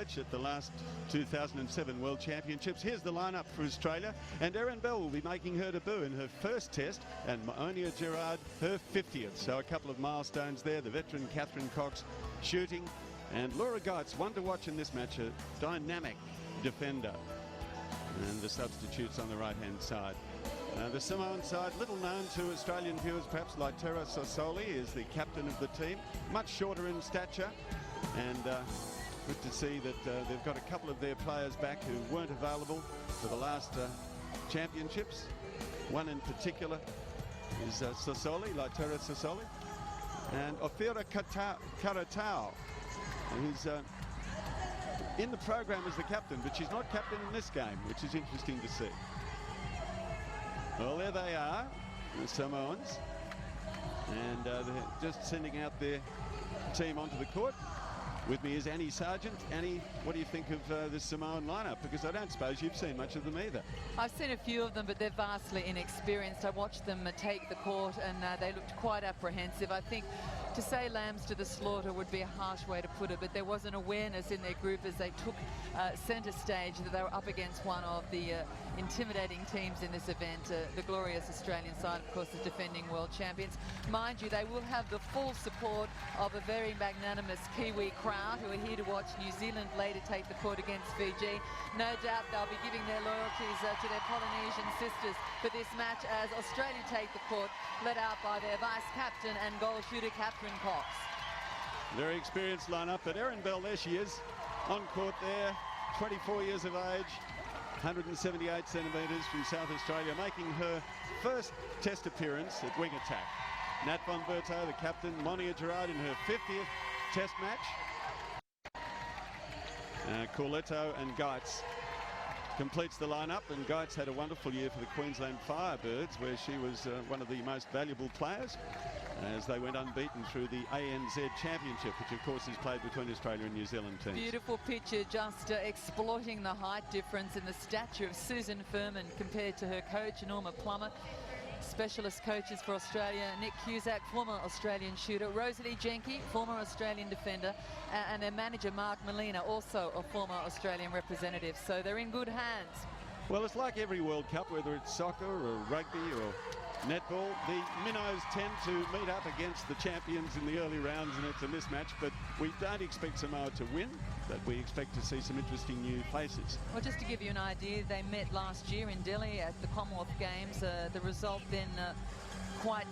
at the last 2007 World Championships. Here's the lineup for Australia, and Erin Bell will be making her debut in her first test, and Monia Gerard her 50th. So a couple of milestones there. The veteran Catherine Cox shooting, and Laura Geitz, one to watch in this match, a dynamic defender. And the substitutes on the right-hand side. The Samoan side, little known to Australian viewers perhaps, like Tera Sassoli is the captain of the team, much shorter in stature, and good to see that they've got a couple of their players back who weren't available for the last championships. One in particular is Sassoli, like Tera Sassoli, and Ofira Karatau, who's in the program as the captain, but she's not captain in this game, which is interesting to see. Well, there they are, the Samoans, and they're just sending out their team onto the court. With me is Annie Sargent. Annie, what do you think of this Samoan lineup? Because I don't suppose you've seen much of them either. I've seen a few of them, but they're vastly inexperienced. I watched them take the court, and they looked quite apprehensive. I think to say lambs to the slaughter would be a harsh way to put it, but there was an awareness in their group as they took centre stage that they were up against one of the intimidating teams in this event, the glorious Australian side, of course, the defending world champions. Mind you, they will have the full support of a very magnanimous Kiwi crowd who are here to watch New Zealand later take the court against Fiji. No doubt they'll be giving their loyalties to their Polynesian sisters for this match as Australia take the court, led out by their vice-captain and goal shooter Catherine Cox. Very experienced lineup, but Erin Bell, there she is, on court there, 24 years of age, 178 centimetres from South Australia, making her first test appearance at wing attack. Nat von Berto, the captain, Monia Gerard in her 50th test match. Corletto and Geitz completes the lineup, and Geitz had a wonderful year for the Queensland Firebirds, where she was one of the most valuable players as they went unbeaten through the ANZ Championship, which of course is played between Australia and New Zealand teams. Beautiful picture, just exploiting the height difference in the stature of Susan Furman compared to her coach Norma Plummer. Specialist coaches for Australia, Nick Cusack, former Australian shooter, Rosalie Jenke, former Australian defender, and their manager Mark Molina, also a former Australian representative. So they're in good hands. Well, it's like every World Cup, whether it's soccer or rugby or netball, the minnows tend to meet up against the champions in the early rounds, and it's a mismatch, but we don't expect Samoa to win, but we expect to see some interesting new faces. Well, just to give you an idea, they met last year in Delhi at the Commonwealth Games. The result then quite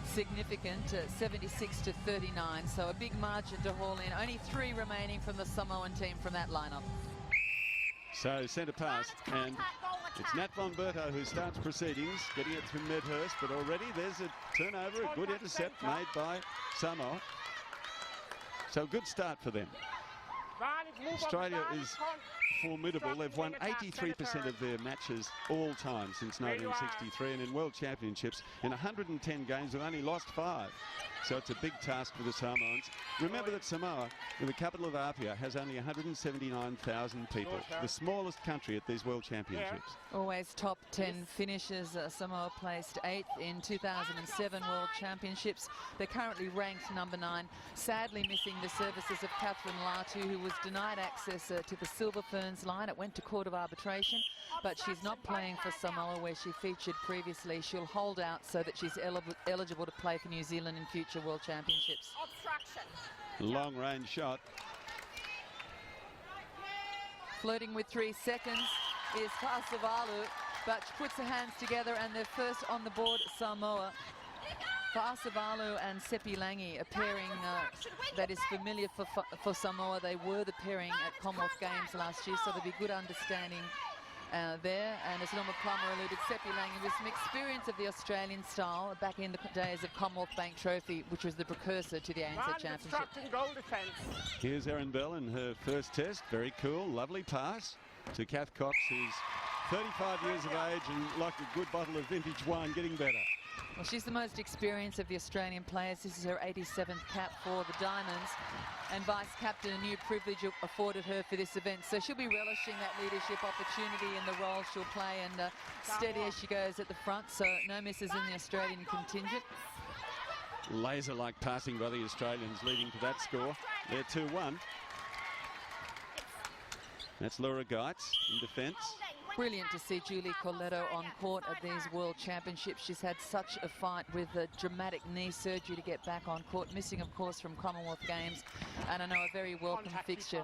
significant, 76-39, so a big margin to haul in. Only 3 remaining from the Samoan team from that lineup. So centre pass, and it's Nat von Berto who starts proceedings, getting it through Medhurst, but already there's a turnover, a good intercept made by Samoa. So a good start for them. Australia is formidable. They've won 83% of their matches all time since 1963, and in World Championships, in 110 games, they've only lost 5. So it's a big task for the Samoans. Remember that Samoa, in the capital of Apia, has only 179,000 people, the smallest country at these World Championships. Always top 10 finishes. Samoa placed 8th in 2007 World Championships. They're currently ranked number 9, sadly missing the services of Catherine Latu, who was denied access to the Silver Ferns line. It went to court of arbitration, but she's not playing for Samoa, where she featured previously. She'll hold out so that she's eligible to play for New Zealand in future World Championships. Long range shot. Flirting with 3 seconds is Fa'asavalu, but she puts her hands together, and they're first on the board, Samoa. Fa'asavalu and Sepi Langi, a pairing that is familiar for Samoa. They were the pairing at Commonwealth Games last year, so there'll be good understanding there. And as Norma Plummer alluded, Sepi Langi with some experience of the Australian style back in the days of Commonwealth Bank Trophy, which was the precursor to the ANZ Championship. Here's Erin Bell in her first test. Very cool, lovely pass to Kath Cox, who's 35 years of age and like a good bottle of vintage wine, getting better. Well, she's the most experienced of the Australian players. This is her 87th cap for the Diamonds, and vice-captain, a new privilege afforded her for this event. So she'll be relishing that leadership opportunity and the role she'll play, and steady as she goes at the front, so no misses in the Australian contingent. Laser-like passing by the Australians, leading to that score. They're 2-1. That's Laura Geitz in defence. Brilliant to see Julie Corletto on court at these World Championships. She's had such a fight with a dramatic knee surgery to get back on court, missing, of course, from Commonwealth Games. And I know a very welcome fixture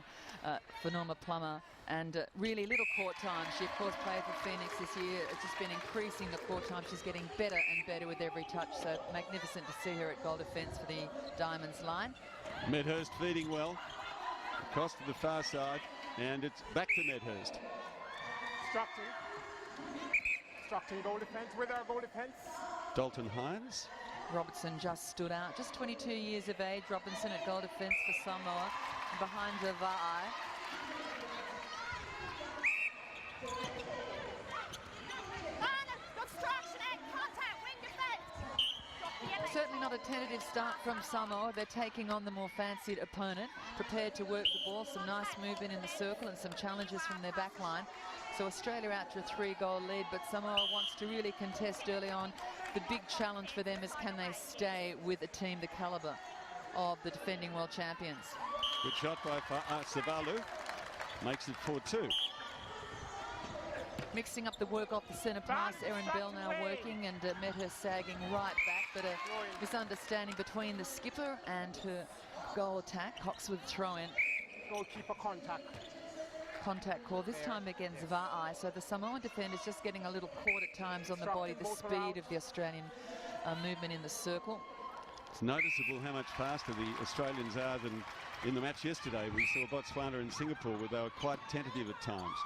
for Norma Plummer. And really little court time. She, of course, played for Phoenix this year. It's just been increasing the court time. She's getting better and better with every touch. So magnificent to see her at goal defence for the Diamonds line. Medhurst feeding well. Across to the far side. And it's back to Medhurst. Structing goal defence with our goal defence. Dalton Hines. Robertson just stood out. Just 22 years of age. Robinson at goal defence for Samoa. And behind her, Va'i. Certainly not a tentative start from Samoa. They're taking on the more fancied opponent, prepared to work the ball. Some nice movement in the circle and some challenges from their back line. So Australia out to a 3-goal lead, but Samoa wants to really contest early on. The big challenge for them is, can they stay with a team the calibre of the defending world champions? Good shot by Savalu. Makes it 4-2. Mixing up the work off the centre pass. Erin Bell now working and met her sagging right back, but a misunderstanding between the skipper and her goal attack. Coxwood throw in. Goalkeeper contact. Contact call, this time against Va'i. So the Samoan defender's just getting a little caught at times on the body, the speed of the Australian movement in the circle. It's noticeable how much faster the Australians are than in the match yesterday. We saw Botswana and Singapore where they were quite tentative at times.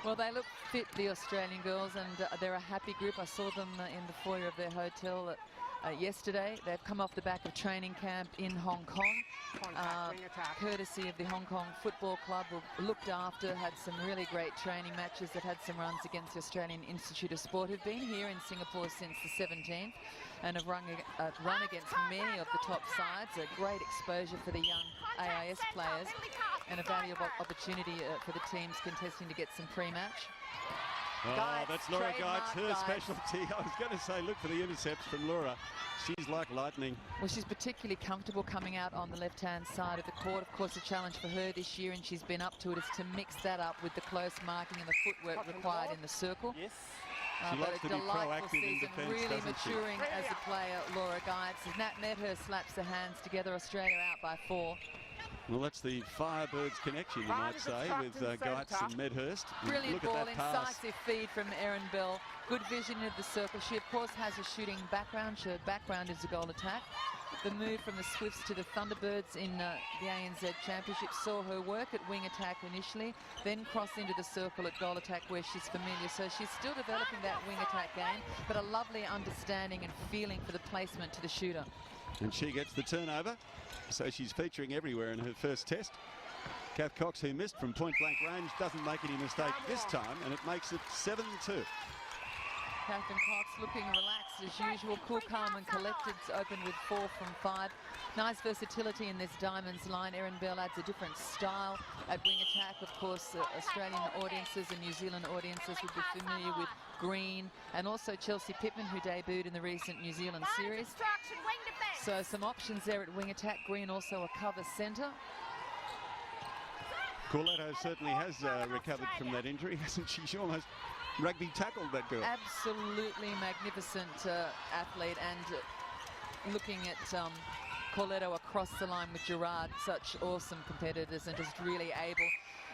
Well, they look fit, the Australian girls, and they're a happy group. I saw them in the foyer of their hotel yesterday. They've come off the back of training camp in Hong Kong, courtesy of the Hong Kong Football Club, who looked after, had some really great training matches. They've had some runs against the Australian Institute of Sport, who've been here in Singapore since the 17th and have run against many of the top sides. A great exposure for the young AIS players and a valuable opportunity for the teams contesting to get some pre-match. Oh, that's Laura Geitz, her specialty. I was going to say, look for the intercepts from Laura. She's like lightning. Well, she's particularly comfortable coming out on the left-hand side of the court. Of course, the challenge for her this year, and she's been up to it, is to mix that up with the close marking and the footwork required in the circle. Yes. She likes to be proactive in defence, really maturing as a player, Laura Geitz. As Nat Medhurst slaps her hands together, Australia out by 4. Well, that's the Firebirds connection, you might say, with Geitz and Medhurst. Brilliant ball, incisive feed from Erin Bell. Good vision of the circle. She, of course, has a shooting background. Her background is a goal attack. The move from the Swifts to the Thunderbirds in the ANZ Championship saw her work at wing attack initially, then cross into the circle at goal attack where she's familiar. So she's still developing that wing attack game, but a lovely understanding and feeling for the placement to the shooter. And she gets the turnover, so she's featuring everywhere in her first test. Kath Cox, who missed from point-blank range, doesn't make any mistake this time, and it makes it 7-2. Catherine Cox looking relaxed as usual, cool, calm and collected, open with 4 from 5. Nice versatility in this Diamonds line. Erin Bell adds a different style at wing attack. Of course, Australian audiences and New Zealand audiences would be familiar with Green, and also Chelsea Pittman, who debuted in the recent New Zealand series. So some options there at wing attack. Green also a cover centre. Corletto certainly has recovered from that injury, hasn't she? She almost rugby tackled that girl. Absolutely magnificent athlete, and looking at Corletto across the line with Gerard, such awesome competitors and just really able.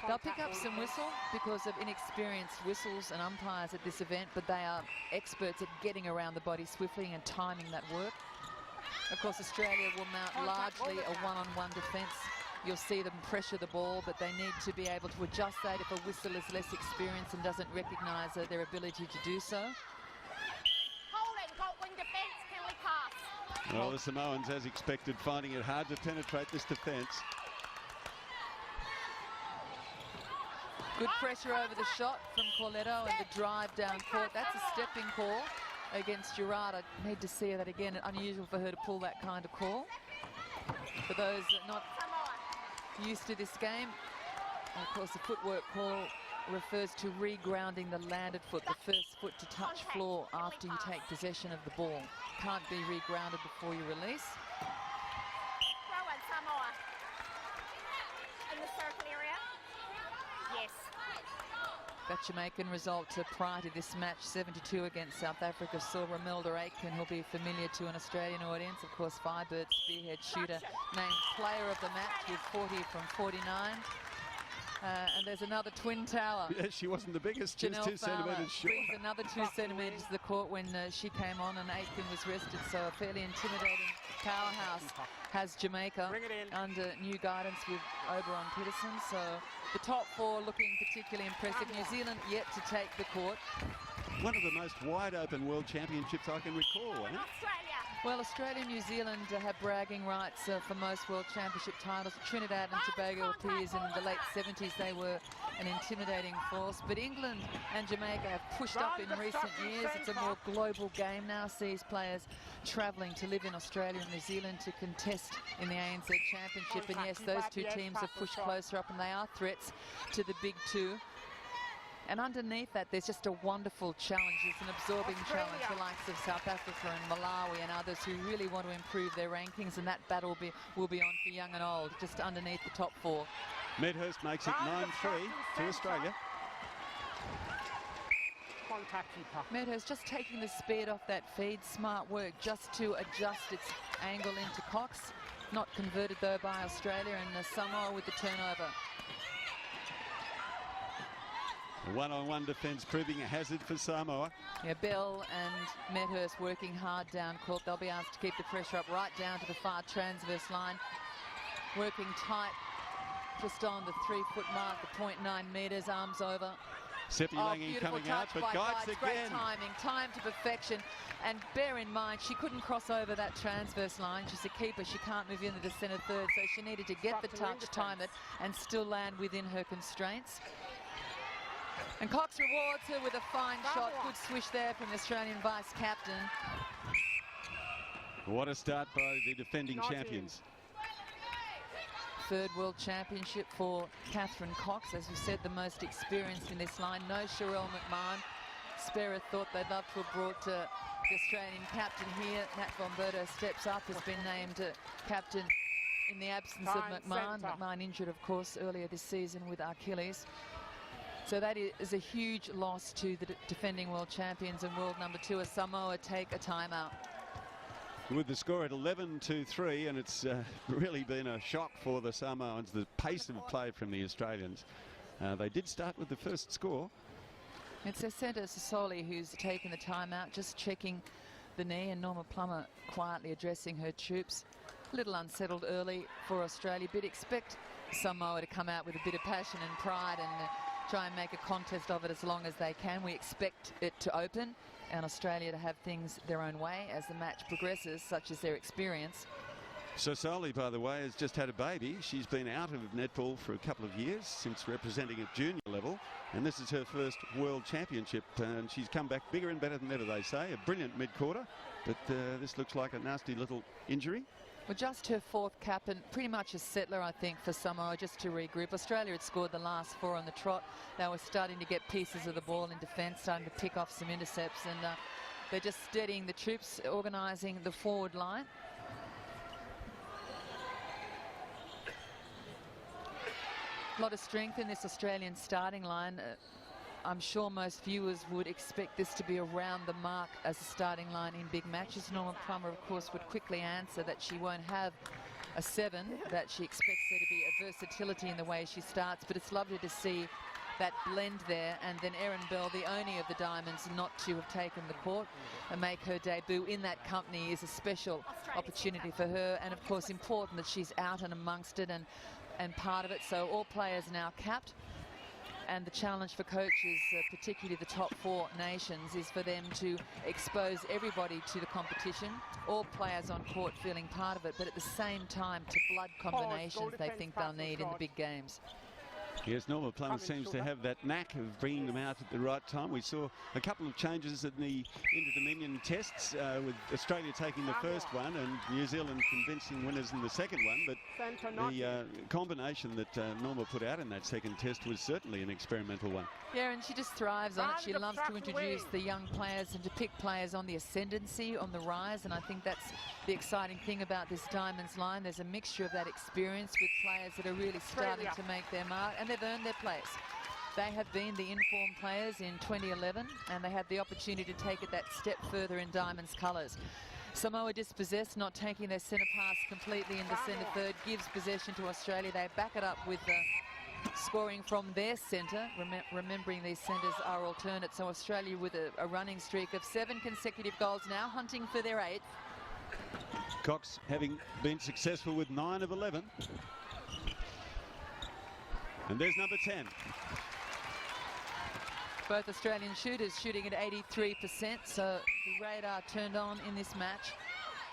They'll pick up some whistle because of inexperienced whistles and umpires at this event, but they are experts at getting around the body swiftly and timing that work. Of course, Australia will mount largely a one-on-one defence. You'll see them pressure the ball, but they need to be able to adjust that if a whistle is less experienced and doesn't recognise their ability to do so. Well, the Samoans, as expected, finding it hard to penetrate this defence. Good pressure over the shot from Corletto and the drive down court. That's a stepping call against Gerard. I need to see that again. Unusual for her to pull that kind of call. For those not used to this game, and of course the footwork call refers to regrounding the landed foot, the first foot to touch floor after you take possession of the ball. Can't be regrounded before you release. Throw in Samoa. In the circle area. Yes. that Jamaican result prior to this match, 72 against South Africa, saw Romilda Aitken, who'll be familiar to an Australian audience, of course, Firebird spearhead shooter, named player of the match with 40 from 49. And there's another twin tower. Yeah, she wasn't the biggest, just 2 centimetres short. Brings another 2 centimetres to the court when she came on and Aitken was rested, so a fairly intimidating powerhouse has Jamaica under new guidance with Oberon Peterson. So the top 4 looking particularly impressive. New Zealand yet to take the court. One of the most wide open world championships I can recall, wasn't it? Well, Australia and New Zealand have bragging rights for most world championship titles. Trinidad and Tobago appears in the late 70s. They were an intimidating force. But England and Jamaica have pushed up in recent years. It's a more global game now. Sees players travelling to live in Australia and New Zealand to contest in the ANZ Championship. And yes, those 2 teams have pushed closer up, and they are threats to the big 2. And underneath that, there's just a wonderful challenge. It's an absorbing challenge, the likes of South Africa and Malawi and others who really want to improve their rankings, and that battle will be on for young and old, just underneath the top 4. Medhurst makes it 9-3 to Australia. Medhurst just taking the speed off that feed. Smart work just to adjust its angle into Cox. Not converted, though, by Australia, and Samoa with the turnover. A one-on-one defence proving a hazard for Samoa. Yeah, Bell and Medhurst working hard down court. They'll be asked to keep the pressure up right down to the far transverse line. Working tight just on the 3-foot mark, the 0.9 metres, arms over. Seppi Lange coming out, but guides again. Great timing, time to perfection. And bear in mind, she couldn't cross over that transverse line. She's a keeper. She can't move into the centre third, so she needed to get the touch, time it, and still land within her constraints. And Cox rewards her with a fine shot. Good swish there from the Australian vice-captain. What a start by the defending champions. 3rd World Championship for Catherine Cox. As we said, the most experienced in this line. No Sherelle McMahon. Sparrow thought they'd love to have brought the Australian captain here. Nat Von Berto steps up, has been named captain in the absence of McMahon. McMahon injured, of course, earlier this season with Achilles. So that is a huge loss to the defending world champions and world number 2 as Samoa take a timeout. With the score at 11-3, and it's really been a shock for the Samoans, the pace of play from the Australians. They did start with the first score. It's their centre, Sassoli, who's taken the timeout, just checking the knee, and Norma Plummer quietly addressing her troops. A little unsettled early for Australia, but expect Samoa to come out with a bit of passion and pride and try and make a contest of it as long as they can. We expect it to open and Australia to have things their own way as the match progresses, such as their experience. Sassoli, by the way, has just had a baby. She's been out of netball for a couple of years since representing at junior level, and this is her first world championship, and she's come back bigger and better than ever, they say. A brilliant mid-quarter, but this looks like a nasty little injury. Well, just her 4th cap, and pretty much a settler, I think, for Samoa, just to regroup. Australia had scored the last 4 on the trot. They were starting to get pieces of the ball in defence, starting to pick off some intercepts, and they're just steadying the troops, organising the forward line. A lot of strength in this Australian starting line. I'm sure most viewers would expect this to be around the mark as a starting line in big matches. Norma Plummer, of course, would quickly answer that she won't have a 7, that she expects there to be a versatility in the way she starts. But it's lovely to see that blend there. And then Erin Bell, the only of the Diamonds not to have taken the court and make her debut in that company, is a special opportunity for her. And, of course, important that she's out and amongst it and part of it. So all players now capped. And the challenge for coaches, particularly the top 4 nations, is for them to expose everybody to the competition, all players on court feeling part of it, but at the same time to blood combinations they think they'll need in the big games. Yes, Norma Plummer seems to have that knack of bringing them out at the right time. We saw a couple of changes in the Inter-Dominion tests, with Australia taking the first one and New Zealand convincing winners in the second one. But the combination that Norma put out in that second test was certainly an experimental one. Yeah, and she just thrives on it. She loves to introduce the young players and to pick players on the ascendancy, on the rise, and I think that's the exciting thing about this Diamonds line. There's a mixture of that experience with players that are really starting to make their mark, and they've earned their place. They have been the informed players in 2011, and they had the opportunity to take it that step further in Diamonds colours. Samoa dispossessed, not taking their centre pass completely in the centre third, gives possession to Australia. They back it up with scoring from their centre, remembering these centres are alternate. So Australia with a running streak of 7 consecutive goals now, hunting for their 8th. Cox having been successful with 9 of 11. And there's number 10. Both Australian shooters shooting at 83%, so the radar turned on in this match.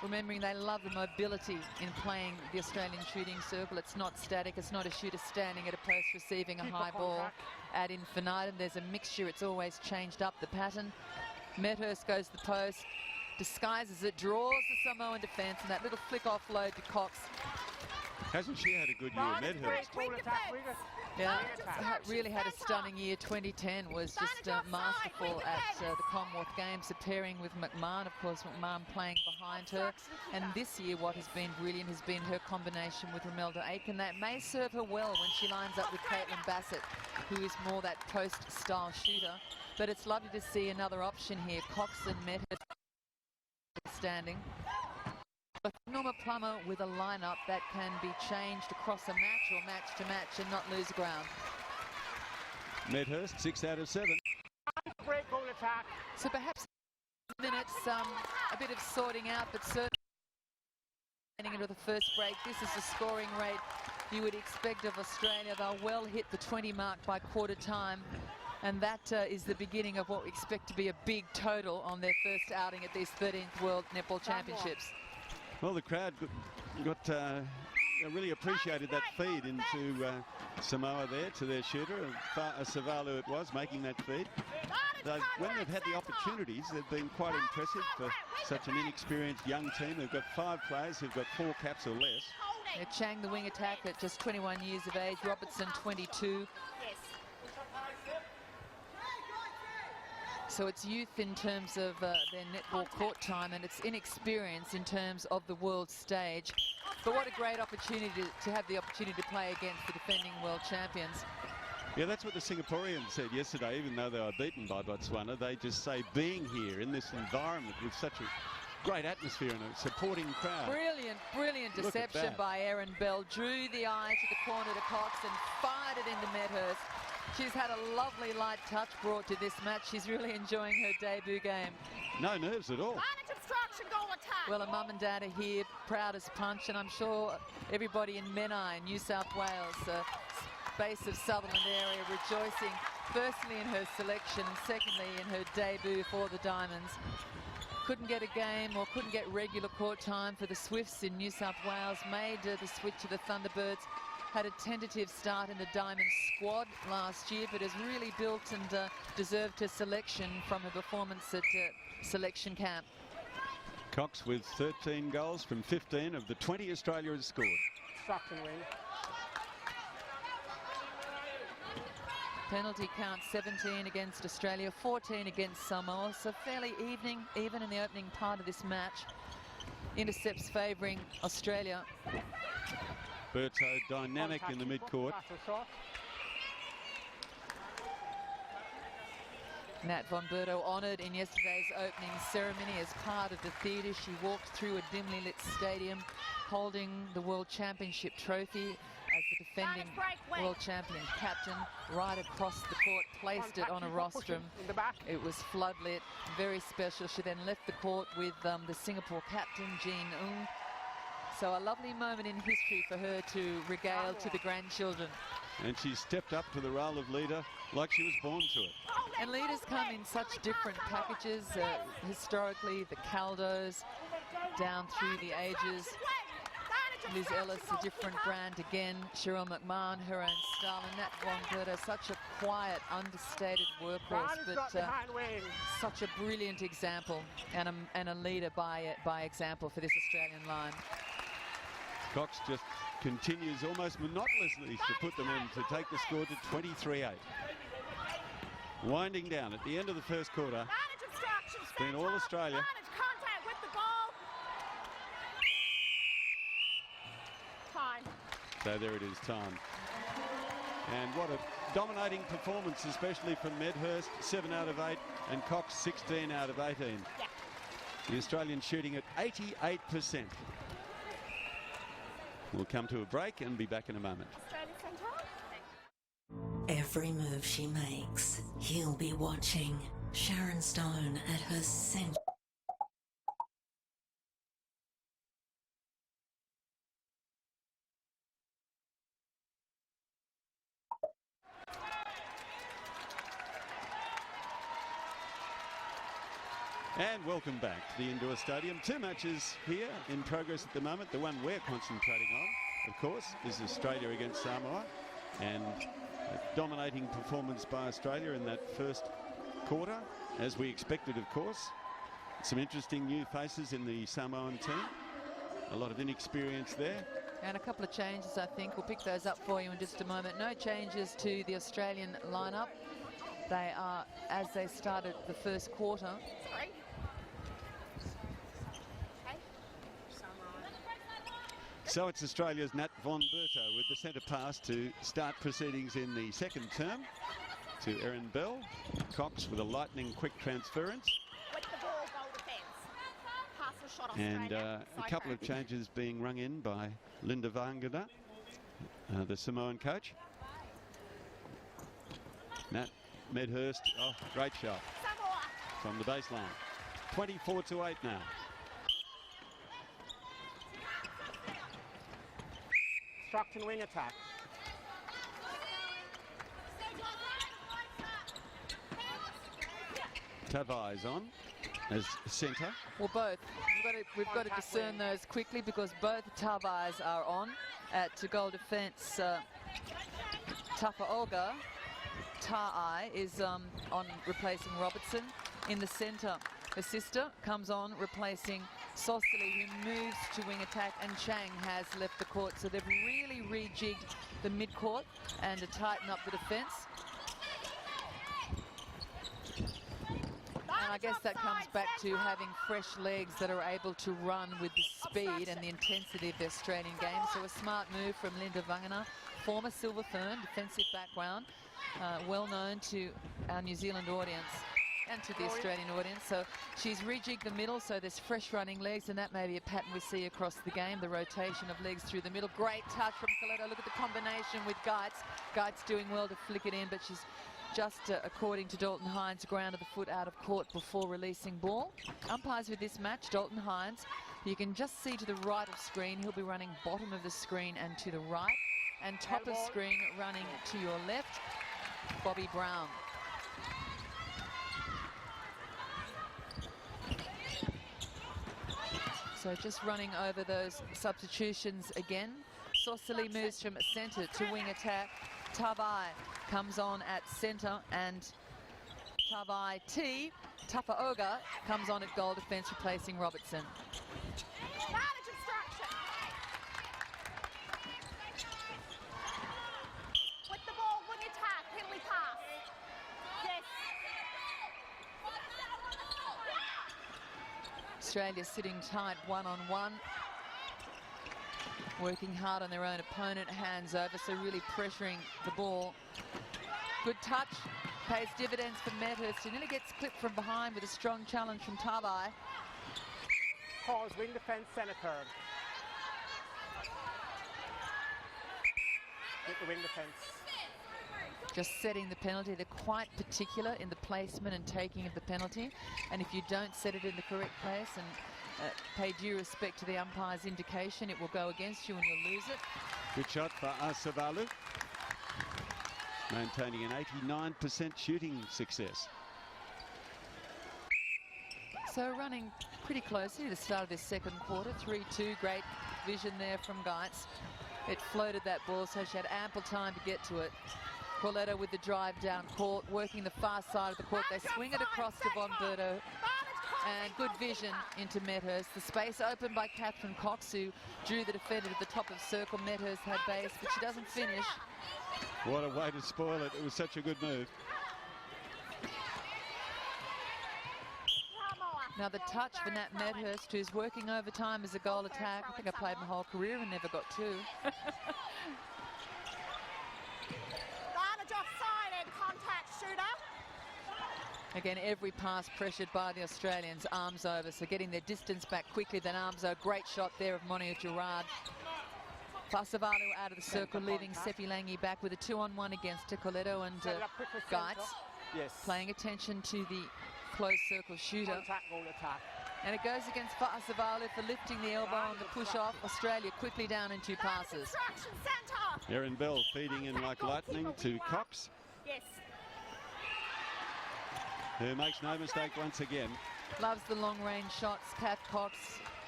Remembering they love the mobility in playing the Australian shooting circle. It's not static, it's not a shooter standing at a post receiving a high ball ad infinitum. There's a mixture, it's always changed up the pattern. Medhurst goes to the post, disguises it, draws the Samoan defence, and that little flick offload to Cox. Hasn't she had a good year, Medhurst? Yeah, really had a stunning year. 2010 was just masterful at the Commonwealth Games, the pairing with McMahon, of course, McMahon playing behind her. And this year what has been brilliant has been her combination with Romelda Aiken. That may serve her well when she lines up with Caitlin Bassett, who is more that post-style shooter. But it's lovely to see another option here. Cox and Medhurst standing. But Norma Plummer with a lineup that can be changed across a match or match to match and not lose ground. Medhurst 6 out of 7. Great goal attack. So perhaps minutes, a bit of sorting out, but certainly getting into the first break. This is the scoring rate you would expect of Australia. They'll well hit the 20 mark by quarter time. And that is the beginning of what we expect to be a big total on their first outing at these 13th World Netball Championships. Well, the crowd really appreciated that feed into Samoa there to their shooter. Savalu it was, making that feed. When they've had the opportunities, they've been quite impressive for such an inexperienced young team. They've got 5 players who've got 4 caps or less. Yeah, Chang, the wing attack, at just 21 years of age. Robertson, 22. So it's youth in terms of their netball court time, and it's inexperience in terms of the world stage. But what a great opportunity to have the opportunity to play against the defending world champions. Yeah, that's what the Singaporeans said yesterday. Even though they were beaten by Botswana, they just say being here in this environment with such a great atmosphere and a supporting crowd. Brilliant deception by Erin Bell. Drew the eye to the corner to Cox and fired it into Medhurst. She's had a lovely light touch brought to this match. She's really enjoying her debut game. No nerves at all. Well, her mum and dad are here, proud as punch, and I'm sure everybody in Menai, New South Wales, base of Sutherland area, rejoicing firstly in her selection and secondly in her debut for the Diamonds. Couldn't get a game or couldn't get regular court time for the Swifts in New South Wales, made the switch to the Thunderbirds. Had a tentative start in the Diamond squad last year, but has really built and deserved her selection from her performance at selection camp. Cox with 13 goals from 15 of the 20 Australia has scored. Penalty count 17 against Australia, 14 against Samoa, so fairly even in the opening part of this match. Intercepts favouring Australia. Berto dynamic in the midcourt. Nat Von Berto honoured in yesterday's opening ceremony as part of the theatre. She walked through a dimly lit stadium holding the World Championship trophy as the defending world champion captain. Right across the court, placed it on a rostrum. It was floodlit, very special. She then left the court with the Singapore captain, Jean Ng. So a lovely moment in history for her to regale to the grandchildren. And she stepped up to the role of leader like she was born to it. And leaders come in such different packages. Historically, the Caldos, down through the ages. Liz Ellis, a different brand again. Cheryl McMahon, her own style. And Nat Von Berto, such a quiet, understated workhorse, but such a brilliant example and a leader by example for this Australian line. Cox just continues almost monotonously to put them in to take the score to 23-8. Winding down at the end of the first quarter. It's been all Australia. So there it is, time. And what a dominating performance, especially from Medhurst, 7 out of 8, and Cox, 16 out of 18. Yeah. The Australian shooting at 88%. We'll come to a break and be back in a moment. Every move she makes, he'll be watching. Sharon Stone at her center. And welcome back to the indoor stadium. 2 matches here in progress at the moment. The one we're concentrating on, of course, is Australia against Samoa. And a dominating performance by Australia in that first quarter, as we expected, of course. Some interesting new faces in the Samoan team. A lot of inexperience there. And a couple of changes, I think. We'll pick those up for you in just a moment. No changes to the Australian lineup. They are as they started the first quarter. Sorry. So it's Australia's Nat von Berto with the centre pass to start proceedings in the second term to Erin Bell. Cox with a lightning quick transference. With the ball, goal defence. Pass or shot And Australia. a couple of changes being rung in by Linda Vangada, the Samoan coach. Nat Medhurst, oh, great shot Samoa. from the baseline. 24-8 now. Structon wing attack. Tavai's on as centre. Well, both. We've got to discern those quickly because both Tavais are on. At goal defence, Tafaoga Ta'ai is on replacing Robertson. In the centre, the sister comes on replacing Sosili, who moves to wing attack, and Chang has left the court. So they've really rejigged the mid-court and to tighten up the defence. And I guess that comes back to having fresh legs that are able to run with the speed and the intensity of the Australian game. So a smart move from Linda Vangana, former Silver Fern, defensive background, well known to our New Zealand audience and to the Australian audience. So she's rejigged the middle, so there's fresh running legs, and that may be a pattern we see across the game, the rotation of legs through the middle. Great touch from Coletto. Look at the combination with Geitz. Geitz doing well to flick it in, but she's just, according to Dalton Hines, grounded the foot out of court before releasing ball. Umpires with this match, Dalton Hines. You can just see to the right of screen, he'll be running bottom of the screen and to the right, and top of screen running to your left, Bobby Brown. So just running over those substitutions again. Sosili moves from centre to wing attack. Tavai comes on at centre, and Tavai Tafaoga comes on at goal defence, replacing Robertson. With the ball, wing attack, penalty pass. Yes. Australia sitting tight, 1-on-1. Working hard on their own opponent, hands over, so really pressuring the ball. Good touch, pays dividends for Medhurst. He nearly gets clipped from behind with a strong challenge from Tavai. Calls wing defence, centre curve. With the wing defence. Just setting the penalty. They're quite particular in the placement and taking of the penalty. And if you don't set it in the correct place and pay due respect to the umpire's indication, it will go against you and you'll lose it. Good shot for Asavalu. Maintaining an 89% shooting success. So running pretty closely to the start of this second quarter. 3-2, great vision there from Geitz. It floated that ball, so she had ample time to get to it. Coletto with the drive down court, working the far side of the court. They swing it across to Von Berto. And good vision into Medhurst. The space opened by Catherine Cox, who drew the defender to the top of circle. Medhurst had base, but she doesn't finish. What a way to spoil it. It was such a good move. Now the touch for Nat Medhurst, who's working overtime as a goal attack. I think I played my whole career and never got two. Advantage offside. Again, every pass pressured by the Australians. Arms over, so getting their distance back quickly. Then arms over. Great shot there of Monia Gerard. Fasavalu out of the circle, leaving Seppi Langi back with a 2-on-1 against Coletto and Geitz. Yes. Paying attention to the close circle shooter. And it goes against Fasavalu for lifting the elbow on the push-off. Australia quickly down in 2 passes. Erin Bell feeding in like lightning to Cox. Yes. Who makes no mistake once again. Loves the long-range shots. Kath Cox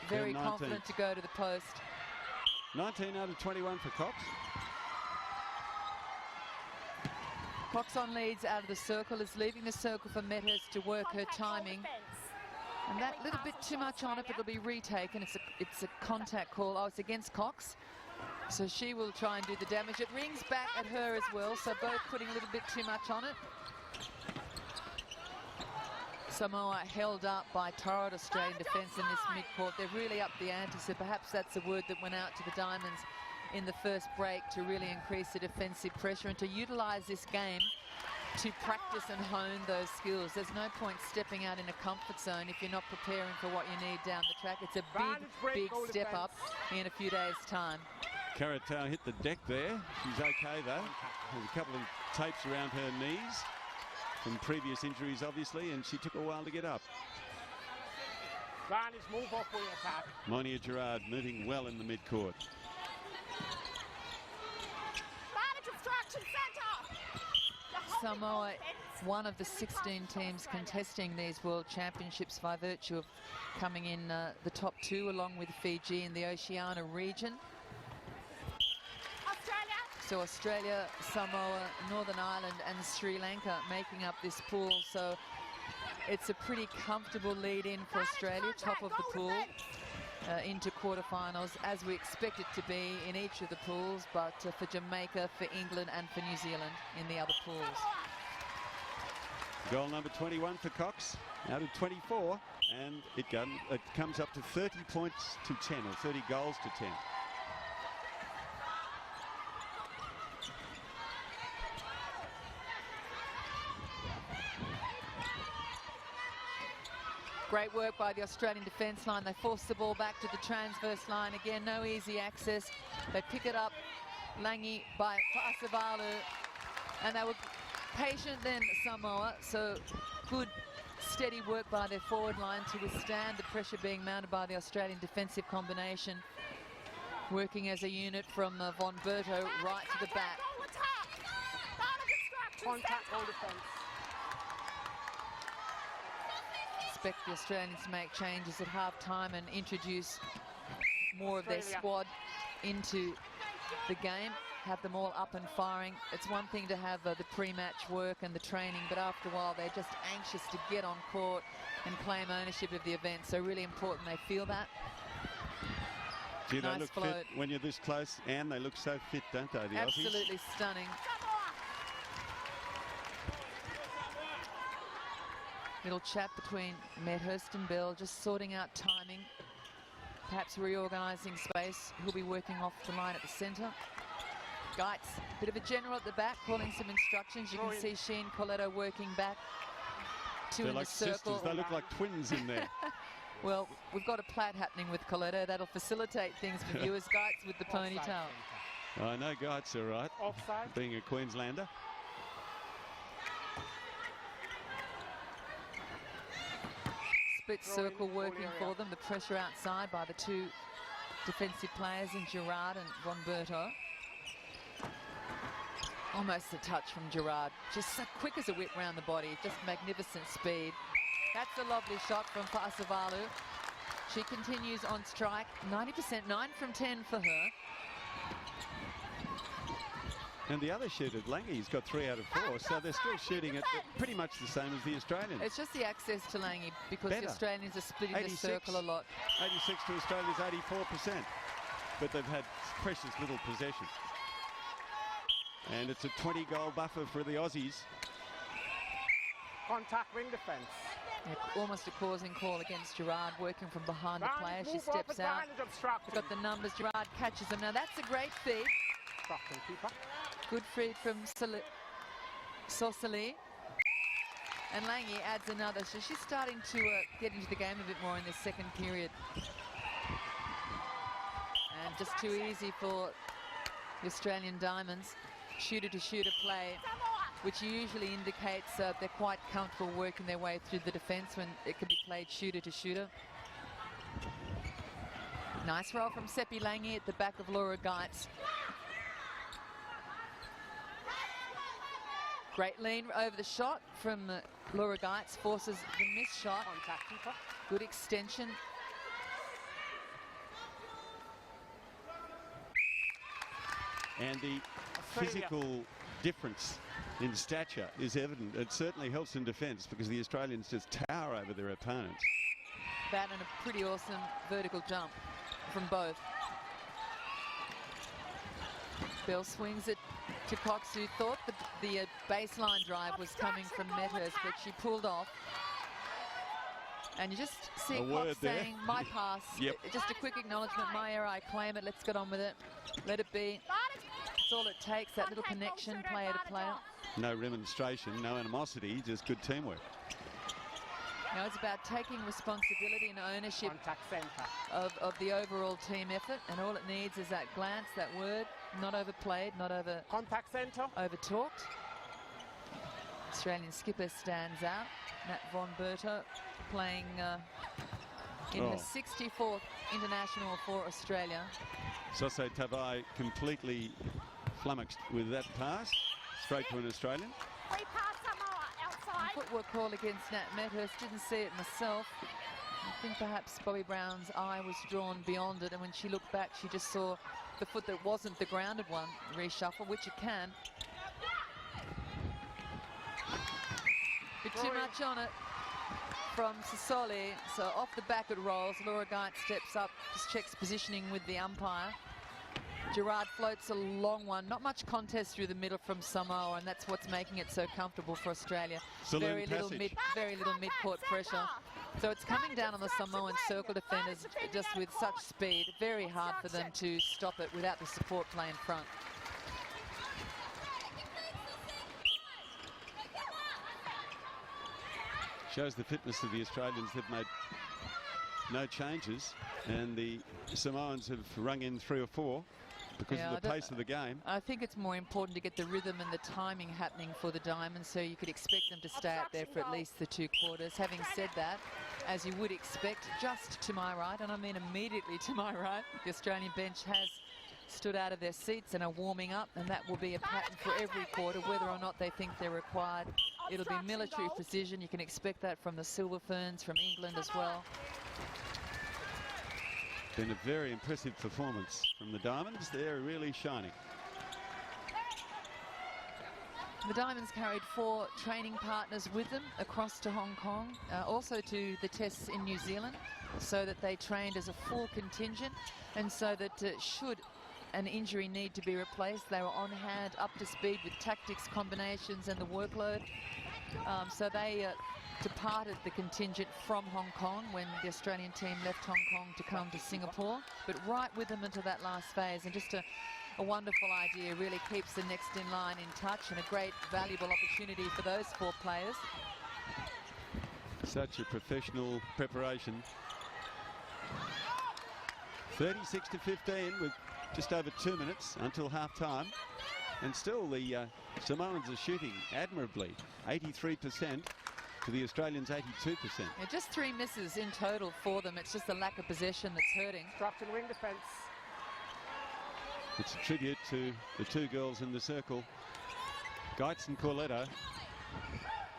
very confident to go to the post. 19 out of 21 for Cox. Cox on leads out of the circle, is leaving the circle for Medhurst to work her timing. And that little bit too much on it, but it'll be retaken. It's a contact call. Oh, it's against Cox. So she will try and do the damage. It rings back at her as well, so both putting a little bit too much on it. Samoa held up by torrid Australian defence in this mid-court. They're really up the ante, so perhaps that's the word that went out to the Diamonds in the first break, to really increase the defensive pressure and to utilise this game to practice and hone those skills. There's no point stepping out in a comfort zone if you're not preparing for what you need down the track. It's a big step up in a few days' time. Karatau hit the deck there. She's okay though. There's a couple of tapes around her knees from previous injuries, obviously, and she took a while to get up. Move off for the attack. Monia Gerard moving well in the mid-court. Samoa, one of the 16 teams contesting these World Championships by virtue of coming in the top 2 along with Fiji in the Oceania region. So Australia, Samoa, Northern Ireland and Sri Lanka making up this pool. So it's a pretty comfortable lead in for Australia, top of the pool, into quarterfinals, as we expect it to be in each of the pools, but for Jamaica, for England and for New Zealand in the other pools. Goal number 21 for Cox out of 24, and it comes up to 30 points to 10, or 30 goals to 10. Great work by the Australian defence line. They force the ball back to the transverse line. Again, no easy access. They pick it up, Langi by Fasavalu. And they were patient then, Samoa. So good, steady work by their forward line to withstand the pressure being mounted by the Australian defensive combination. Working as a unit from Von Berto right to the back. Contact goal defence. Expect the Australians to make changes at half-time and introduce more of their squad into the game, have them all up and firing. It's one thing to have the pre-match work and the training, but after a while they're just anxious to get on court and claim ownership of the event. So really important they feel that. Gee, they nice look float. fit when you're this close, and they look so fit, don't they, the Aussies? Absolutely stunning. Little chat between Medhurst and Bell, just sorting out timing, perhaps reorganising space. He'll be working off the line at the centre. Geitz, bit of a general at the back, calling some instructions. You can see she and Coletto working back. Two in the circle. Sisters. They look like twins in there. Well, we've got a plait happening with Coletto. That'll facilitate things for viewers. Geitz with the ponytail. I know Geitz, all right. Offside. Being a Queenslander. Split circle working for them. The pressure outside by the 2 defensive players in Gerard and Von Berto. Almost a touch from Gerard. Just so quick as a whip round the body. Just magnificent speed. That's a lovely shot from Fasavalu. She continues on strike. 90%, 9 from 10 for her. And the other shooter, Langi's got 3 out of 4, so they're still shooting it pretty much the same as the Australians. It's just the access to Langi, because Better. the Australians are splitting 86. the circle a lot. 86 to Australia's 84%, but they've had precious little possession. And it's a 20-goal buffer for the Aussies. Contact ring defence. Yeah, almost a causing call against Gerard, working from behind the player. She steps out. She's got the numbers. Gerard catches them. Now that's a great feed. Good feed from Saucely. And Lange adds another. So she's starting to get into the game a bit more in this second period. And just too easy for the Australian Diamonds. Shooter-to-shooter play, which usually indicates they're quite comfortable working their way through the defence when it can be played shooter-to-shooter. Nice roll from Seppi Lange at the back of Laura Geitz. Great lean over the shot from Laura Geitz, forces the missed shot. Contact keeper. Good extension. And the Australia. physical difference in stature is evident. It certainly helps in defence because the Australians just tower over their opponents. That and a pretty awesome vertical jump from both. Bell swings it to Cox, who thought the baseline drive was coming from Medhurst, but she pulled off. And you just see Cox saying, my pass. Yep. Just a quick acknowledgement, my error, I claim it, let's get on with it. Let it be. That's all it takes, that little connection, player to player. No remonstration, no animosity, just good teamwork. Now it's about taking responsibility and ownership Contact centre. of the overall team effort, and all it needs is that glance, that word, not overplayed, not Contact centre. over-talked. Australian skipper stands out. Nat von Berto playing in the 64th international for Australia. Sose Tavai completely flummoxed with that pass, straight to an Australian. Free pass, Samoa, outside. Footwork call against Nat Medhurst, didn't see it myself. I think perhaps Bobby Brown's eye was drawn beyond it, and when she looked back, she just saw the foot that wasn't the grounded one reshuffle, which it can. But too much on it from Sassoli. So off the back it rolls. Laura Geitz steps up, just checks positioning with the umpire. Gerard floats a long one. Not much contest through the middle from Samoa, and that's what's making it so comfortable for Australia. Very little mid-court pressure. So it's coming down on the Samoan circle defenders just with such speed. Very hard for them to stop it without the support play in front. Shows the fitness of the Australians. They've made no changes, and the Samoans have rung in 3 or 4 because of the pace of the game. I think it's more important to get the rhythm and the timing happening for the Diamonds, so you could expect them to stay out there for at least the 2 quarters. Having said that, as you would expect, just to my right, and I mean immediately to my right, the Australian bench has stood out of their seats and are warming up, and that will be a pattern for every quarter, whether or not they think they're required. It'll be military precision. You can expect that from the Silver Ferns, from England as well. Been a very impressive performance from the Diamonds. They're really shining. The Diamonds carried 4 training partners with them across to Hong Kong, also to the tests in New Zealand, so that they trained as a full contingent, and so that should an injury need to be replaced, they were on hand, up to speed with tactics, combinations and the workload. So they departed the contingent from Hong Kong when the Australian team left Hong Kong to come to Singapore, but right with them into that last phase, and just a wonderful idea. Really keeps the next in line in touch, and a great valuable opportunity for those 4 players. Such a professional preparation. 36-15 with just over 2 minutes until half time, and still the Samoans are shooting admirably. 83% to the Australians 82%. Yeah, just 3 misses in total for them. It's just the lack of possession that's hurting. Obstruction wing defence. It's a tribute to the 2 girls in the circle, Geitz and Corletto.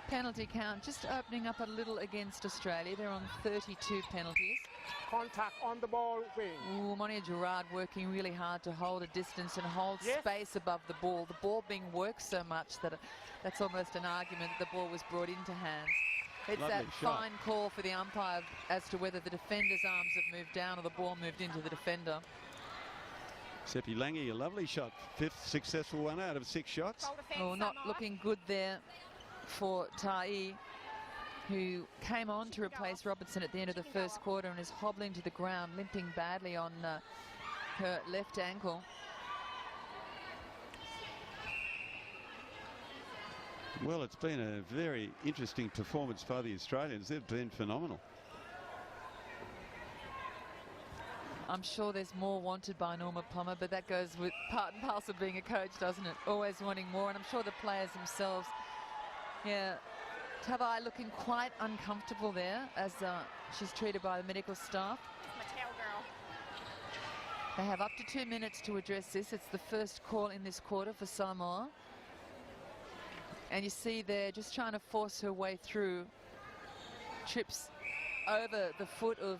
Penalty count just opening up a little against Australia. They're on 32 penalties. Contact on the ball wing. Ooh, Monia Gerard working really hard to hold a distance and hold space above the ball. The ball being worked so much that that's almost an argument that the ball was brought into hands. It's Lovely that shot. fine call for the umpire as to whether the defender's arms have moved down or the ball moved into the defender. Seppi Lange, a lovely shot. 5th successful one out of 6 shots. Oh, not looking good there for Tai, who came on to replace Robertson at the end of the first quarter and is hobbling to the ground, limping badly on her left ankle. Well, it's been a very interesting performance by the Australians. They've been phenomenal. I'm sure there's more wanted by Norma Plummer, but that goes with part and parcel of being a coach, doesn't it? Always wanting more, and I'm sure the players themselves, yeah. Tavai looking quite uncomfortable there as she's treated by the medical staff. My tail girl. They have up to 2 minutes to address this. It's the first call in this quarter for Samoa. And you see there just trying to force her way through. Trips over the foot of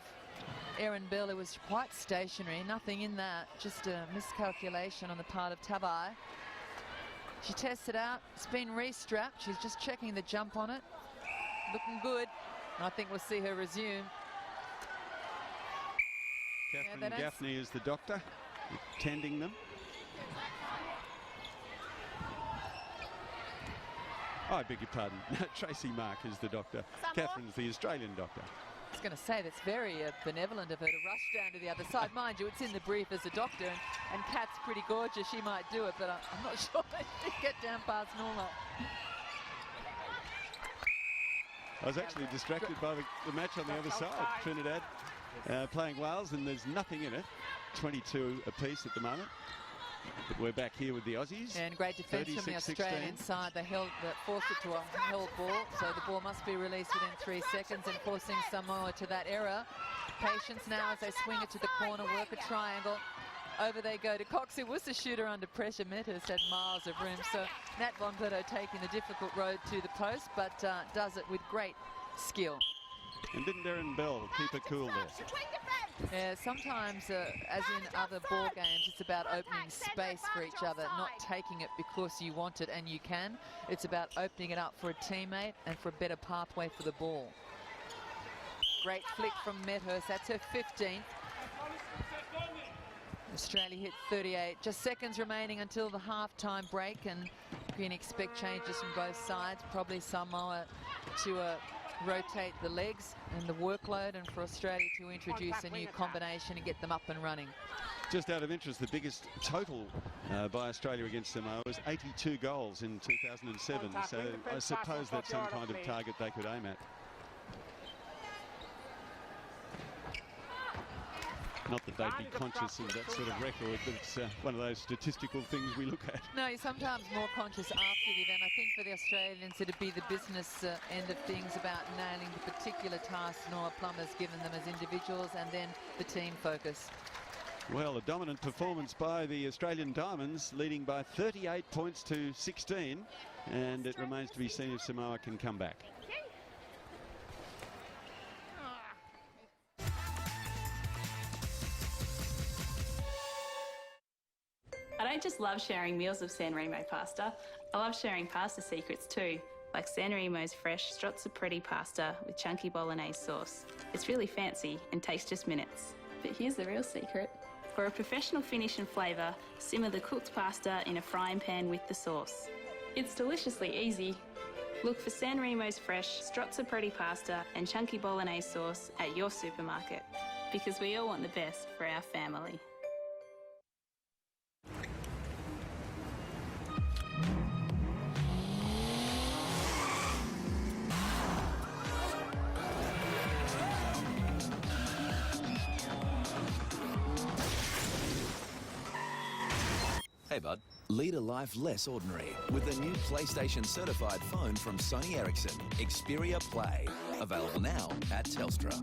Erin Bell. It was quite stationary, nothing in that, just a miscalculation on the part of Tavai. She tests it out. It's been re-strapped. She's just checking the jump on it. Looking good. And I think we'll see her resume. Catherine Gaffney is the doctor, tending them. Oh, I beg your pardon. Tracy Mark is the doctor. Catherine's the Australian doctor. I was going to say that's very benevolent of her to rush down to the other side. Mind you, it's in the brief as a doctor, and Kat's pretty gorgeous. She might do it, but I'm not sure she'd get down past Norma. I was actually distracted by the match on the other side. Trinidad playing Wales, and there's nothing in it. 22 apiece at the moment. But we're back here with the Aussies. And great defence from the Australian side. They forced it to a held ball, so the ball must be released within 3 seconds, and forcing Samoa to that error. Patience now as they swing it to the corner, work a triangle. Over they go to Cox, who was the shooter under pressure. Medhurst had miles of room, so Nat Von Berto taking the difficult road to the post, but does it with great skill. And didn't Erin Bell keep her cool there? Yeah, sometimes, as in other ball games, it's about opening space for each other, not taking it because you want it and you can. It's about opening it up for a teammate and for a better pathway for the ball. Great flick from Medhurst. That's her 15th. Australia hit 38. Just seconds remaining until the half-time break, and you can expect changes from both sides. Probably Samoa to rotate the legs and the workload, and for Australia to introduce a new combination and get them up and running. Just out of interest, the biggest total by Australia against Samoa was 82 goals in 2007. So I suppose that's some kind of target they could aim at. Not that they'd be conscious of that sort of record, but it's one of those statistical things we look at. No, you're sometimes more conscious after the event. I think for the Australians, it'd be the business end of things about nailing the particular task Norma Plummer's given them as individuals, and then the team focus. Well, a dominant performance by the Australian Diamonds, leading by 38 points to 16, and it remains to be seen if Samoa can come back. I don't just love sharing meals of San Remo pasta, I love sharing pasta secrets too, like San Remo's fresh strozzapreti pasta with chunky bolognese sauce. It's really fancy and takes just minutes. But here's the real secret. For a professional finish and flavour, simmer the cooked pasta in a frying pan with the sauce. It's deliciously easy. Look for San Remo's fresh strozzapreti pasta and chunky bolognese sauce at your supermarket, because we all want the best for our family. Hey bud, lead a life less ordinary with the new PlayStation certified phone from Sony Ericsson, Xperia Play. Available now at Telstra.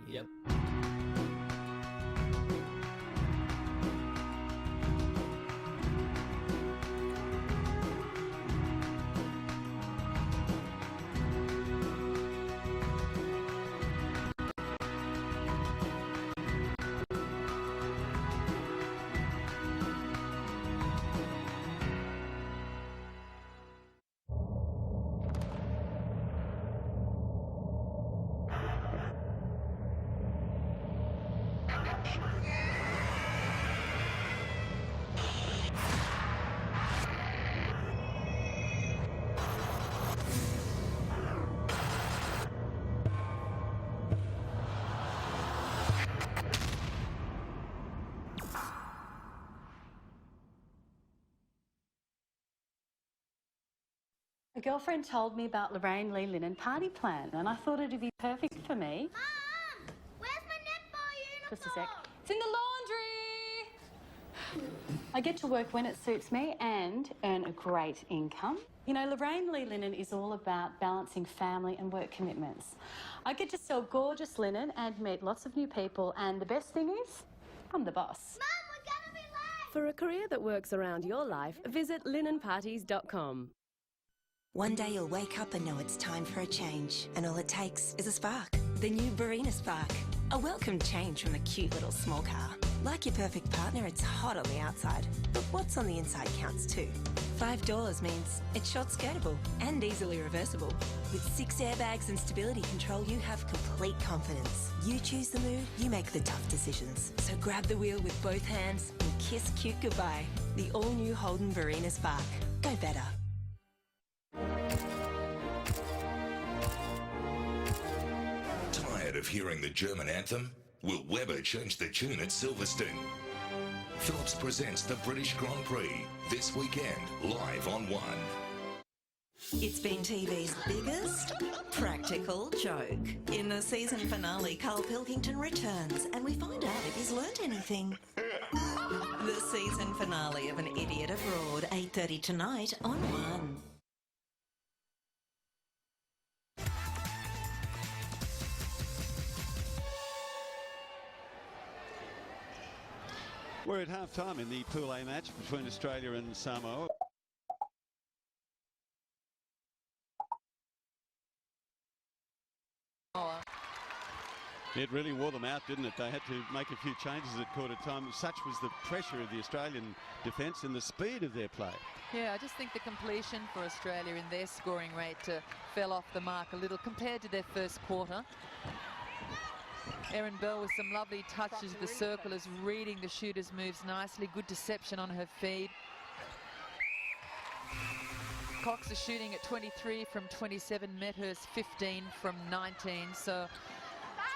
Yep. A girlfriend told me about Lorraine Lee Linen party plan, and I thought it'd be perfect for me. Mum, where's my netball uniform? Just a sec. It's in the laundry! I get to work when it suits me and earn a great income. You know, Lorraine Lee Linen is all about balancing family and work commitments. I get to sell gorgeous linen and meet lots of new people, and the best thing is, I'm the boss. Mum, we're gonna be late! For a career that works around your life, visit linenparties.com. One day you'll wake up and know it's time for a change, and all it takes is a spark. The new Barina Spark. A welcome change from a cute little small car. Like your perfect partner, it's hot on the outside, but what's on the inside counts too. 5 doors means it's short skirtable and easily reversible. With 6 airbags and stability control, you have complete confidence. You choose the mood, you make the tough decisions. So grab the wheel with both hands and kiss cute goodbye. The all-new Holden Barina Spark. Go better. Tired of hearing the German anthem? Will Webber change the tune at Silverstone? Phillips presents the British Grand Prix this weekend, live on One. It's been TV's biggest practical joke. In the season finale, Carl Pilkington returns and we find out if he's learnt anything. The season finale of An Idiot Abroad, 8:30 tonight on One. We're at half-time in the Pool A match between Australia and Samoa. It really wore them out, didn't it? They had to make a few changes at quarter time. Such was the pressure of the Australian defence and the speed of their play. Yeah, I just think the completion for Australia in their scoring rate fell off the mark a little compared to their first quarter. Erin Bell with some lovely touches of the circle, is reading the shooter's moves nicely. Good deception on her feed. Cox is shooting at 23 from 27, Medhurst 15 from 19. So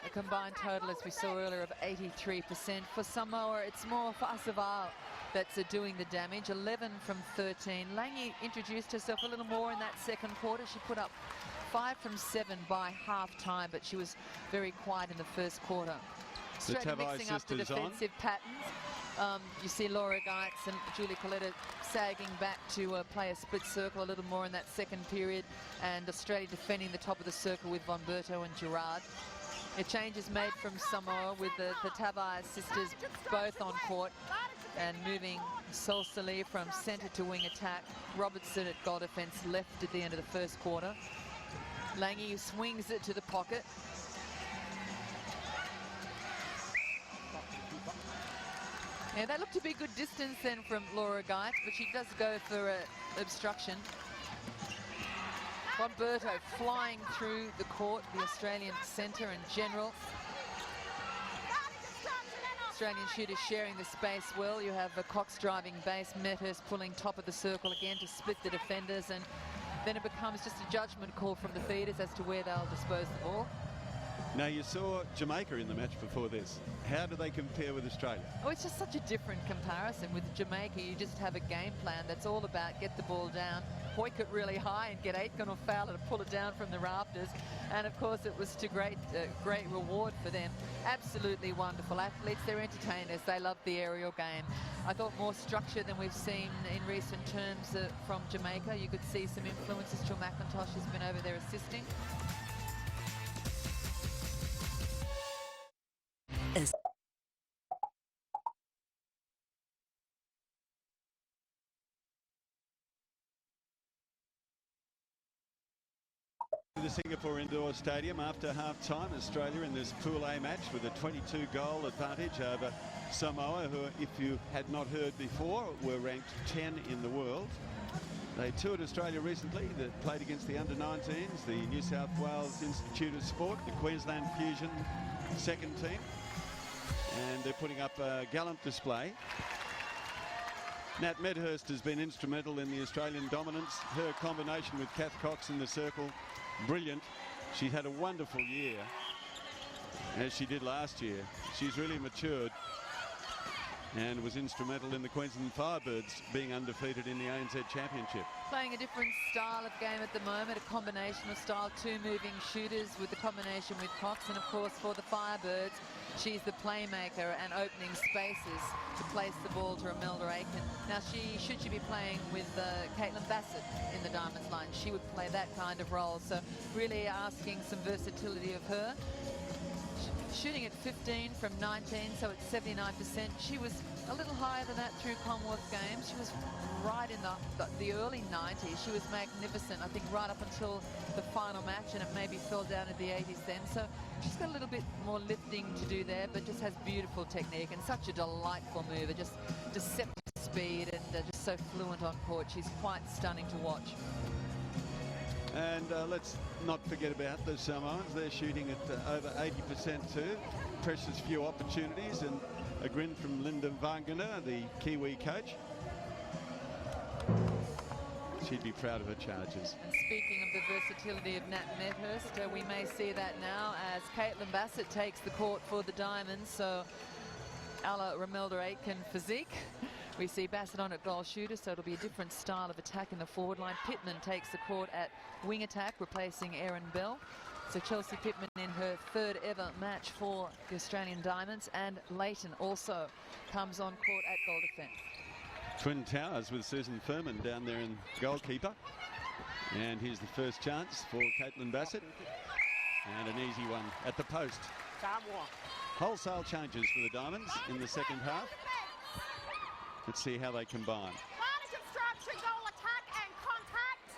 a combined total, as we saw earlier, of 83%. For Samoa, it's more Fa'asavao that's doing the damage. 11 from 13. Lange introduced herself a little more in that second quarter. She put up 5 from 7 by half-time, but she was very quiet in the first quarter. Australia mixing up the defensive patterns. You see Laura Geitz and Julie Coletta sagging back to play a split circle a little more in that second period, and Australia defending the top of the circle with Von Berto and Gerard. A change is made from Samoa with the Tavai sisters both on court and moving Solsali from centre to wing attack. Robertson at goal defence left at the end of the first quarter. Lange swings it to the pocket. Yeah, that looked to be good distance then from Laura Geitz, but she does go for obstruction. Bonberto flying through the court, the Australian centre and general. Australian shooters sharing the space well. You have Cox driving base, Medhurst pulling top of the circle again to split the defenders, and then it becomes just a judgment call from the feeders as to where they'll dispose the ball. Now, you saw Jamaica in the match before this. How do they compare with Australia? Oh, it's just such a different comparison. With Jamaica, you just have a game plan that's all about get the ball down, hoik it really high and get Aitken or Fowler to pull it down from the rafters. And of course, it was to great reward for them. Absolutely wonderful athletes. They're entertainers. They love the aerial game. I thought more structure than we've seen in recent terms from Jamaica. You could see some influences. Jill McIntosh has been over there assisting. The Singapore Indoor Stadium after half-time. Australia in this Pool A match with a 22-goal advantage over Samoa, who, if you had not heard before, were ranked 10 in the world. They toured Australia recently. They played against the under-19s, the New South Wales Institute of Sport, the Queensland Fusion second team. And they're putting up a gallant display. Nat Medhurst has been instrumental in the Australian dominance. Her combination with Kath Cox in the circle, brilliant. She's had a wonderful year, as she did last year. She's really matured. and was instrumental in the Queensland Firebirds being undefeated in the ANZ Championship. Playing a different style of game at the moment, a combination of style, two moving shooters with the combination with Cox, and of course for the Firebirds, she's the playmaker and opening spaces to place the ball to Imelda Aiken. Now should she be playing with Caitlin Bassett in the Diamonds line, she would play that kind of role, so really asking some versatility of her. Shooting at 15 from 19, so it's 79%. She was a little higher than that through Commonwealth Games. She was right in the early 90s. She was magnificent, I think, right up until the final match, and it maybe fell down to the 80s then. So she's got a little bit more lifting to do there, but just has beautiful technique and such a delightful mover, just deceptive speed and just so fluent on court. She's quite stunning to watch. And let's not forget about the Samoans. They're shooting at over 80% too. Precious few opportunities, and a grin from Linda Wagner, the Kiwi coach. She'd be proud of her charges. And speaking of the versatility of Nat Medhurst, we may see that now as Caitlin Bassett takes the court for the Diamonds. So a la Romelda Aitken physique. We see Bassett on at goal shooter, so it'll be a different style of attack in the forward line. Pittman takes the court at wing attack, replacing Erin Bell. So Chelsea Pittman in her third ever match for the Australian Diamonds, and Leighton also comes on court at goal defence. Twin Towers with Susan Furman down there in goalkeeper. And here's the first chance for Caitlin Bassett. And an easy one at the post. Samoa. Wholesale changes for the Diamonds in the second half. Let's see how they combine. Advantage of structure, goal attack and contact.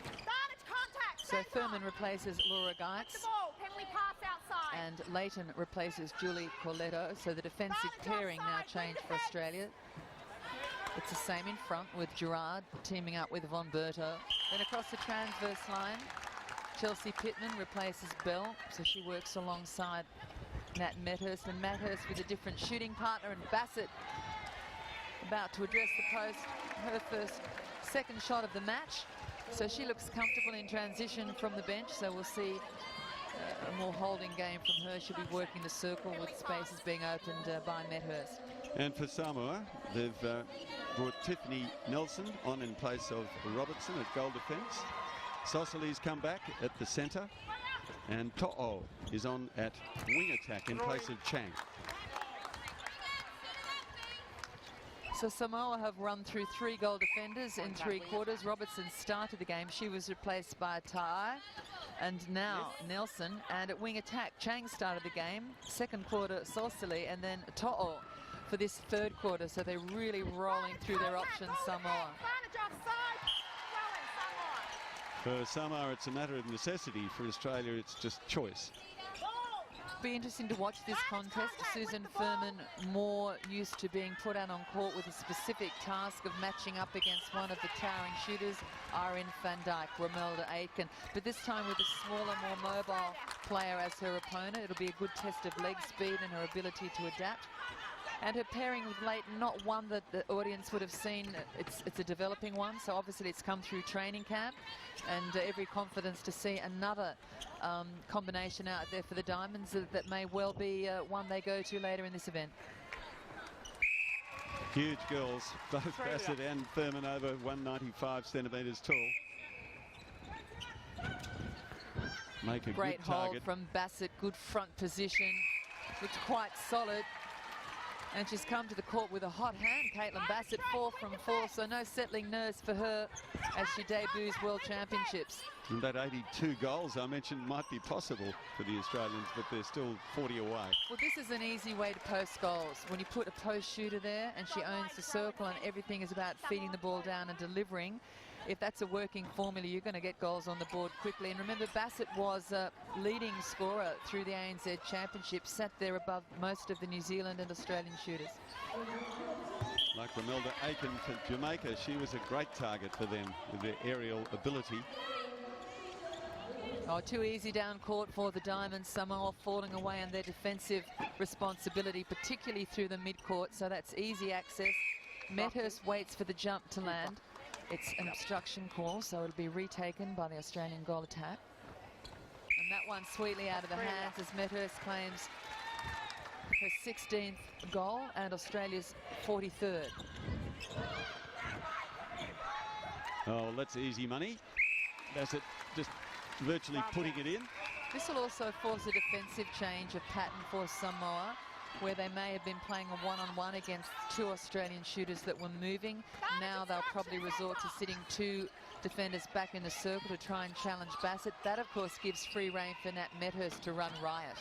Advantage contact. So Furman replaces Laura Geitz. The ball, penalty pass outside. And Leighton replaces Julie Corletto. So the defensive pairing now changed for Australia. It's the same in front with Gerard teaming up with Von Berto. Then across the transverse line, Chelsea Pittman replaces Bell. So she works alongside Nat Medhurst, and Medhurst with a different shooting partner, and Bassett about to address the post, her second shot of the match. So she looks comfortable in transition from the bench, so we'll see a more holding game from her. She'll be working the circle with spaces being opened by Medhurst. And for Samoa, they've brought Tiffany Nelson on in place of Robertson at goal defence. Sosoli's come back at the centre, and To'o is on at wing attack in place of Chang. So Samoa have run through 3 goal defenders in 3 quarters. Robertson started the game. She was replaced by Tai, and now Nelson. And at wing attack, Chang started the game. Second quarter, Sosoli, and then To'o for this third quarter. So they're really rolling through their options, Samoa. For Samoa, it's a matter of necessity. For Australia, it's just choice. Be interesting to watch this contest. Susan Furman more used to being put out on court with a specific task of matching up against one of the towering shooters, Irene van Dijk, Romelda Aitken. But this time with a smaller, more mobile player as her opponent. It'll be a good test of leg speed and her ability to adapt. And her pairing with Leighton, not one that the audience would have seen. It's a developing one, so obviously it's come through training camp, and every confidence to see another combination out there for the Diamonds that may well be one they go to later in this event. Huge girls, both Bassett and Furman over 195 centimetres tall. Make a great good hold target from Bassett, good front position, looked quite solid. And she's come to the court with a hot hand, Caitlin Bassett, 4 from 4, so no settling nerves for her as she debuts World Championships. And that 82 goals I mentioned might be possible for the Australians, but they're still 40 away. Well, this is an easy way to post goals. When you put a post shooter there and she owns the circle and everything is about feeding the ball down and delivering, if that's a working formula, you're going to get goals on the board quickly. And remember, Bassett was a leading scorer through the ANZ Championship, sat there above most of the New Zealand and Australian shooters. Like Romelda Aitken for Jamaica, she was a great target for them with their aerial ability. Oh, too easy down court for the Diamonds. Samoa falling away on their defensive responsibility, particularly through the mid-court, so that's easy access. Medhurst waits for the jump to land. It's an obstruction call, so it'll be retaken by the Australian goal attack. And that one sweetly out of the hands as Medhurst claims her 16th goal and Australia's 43rd. Oh, that's easy money. Bassett just virtually putting it in. This will also force a defensive change of pattern for Samoa, where they may have been playing a one-on-one against two Australian shooters that were moving. Now they'll probably resort to sitting two defenders back in the circle to try and challenge Bassett. That, of course, gives free rein for Nat Medhurst to run riot.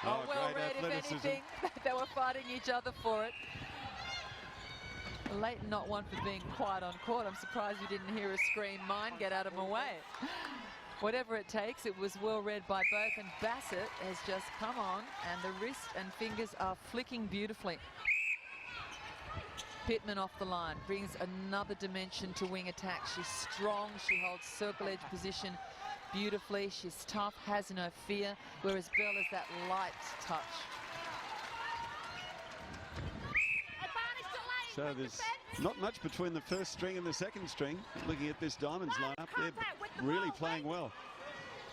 Oh, well read, if anything. They were fighting each other for it. Leighton not one for being quiet on court. I'm surprised you didn't hear a scream, "Mine, get out of my way." Whatever it takes, it was well read by both, and Bassett has just come on, and the wrist and fingers are flicking beautifully. Pittman off the line, brings another dimension to wing attack. She's strong, she holds circle edge position beautifully, she's tough, has no fear, whereas Bell is that light touch. So there's not much between the first string and the second string. Looking at this Diamonds lineup, they're really playing well.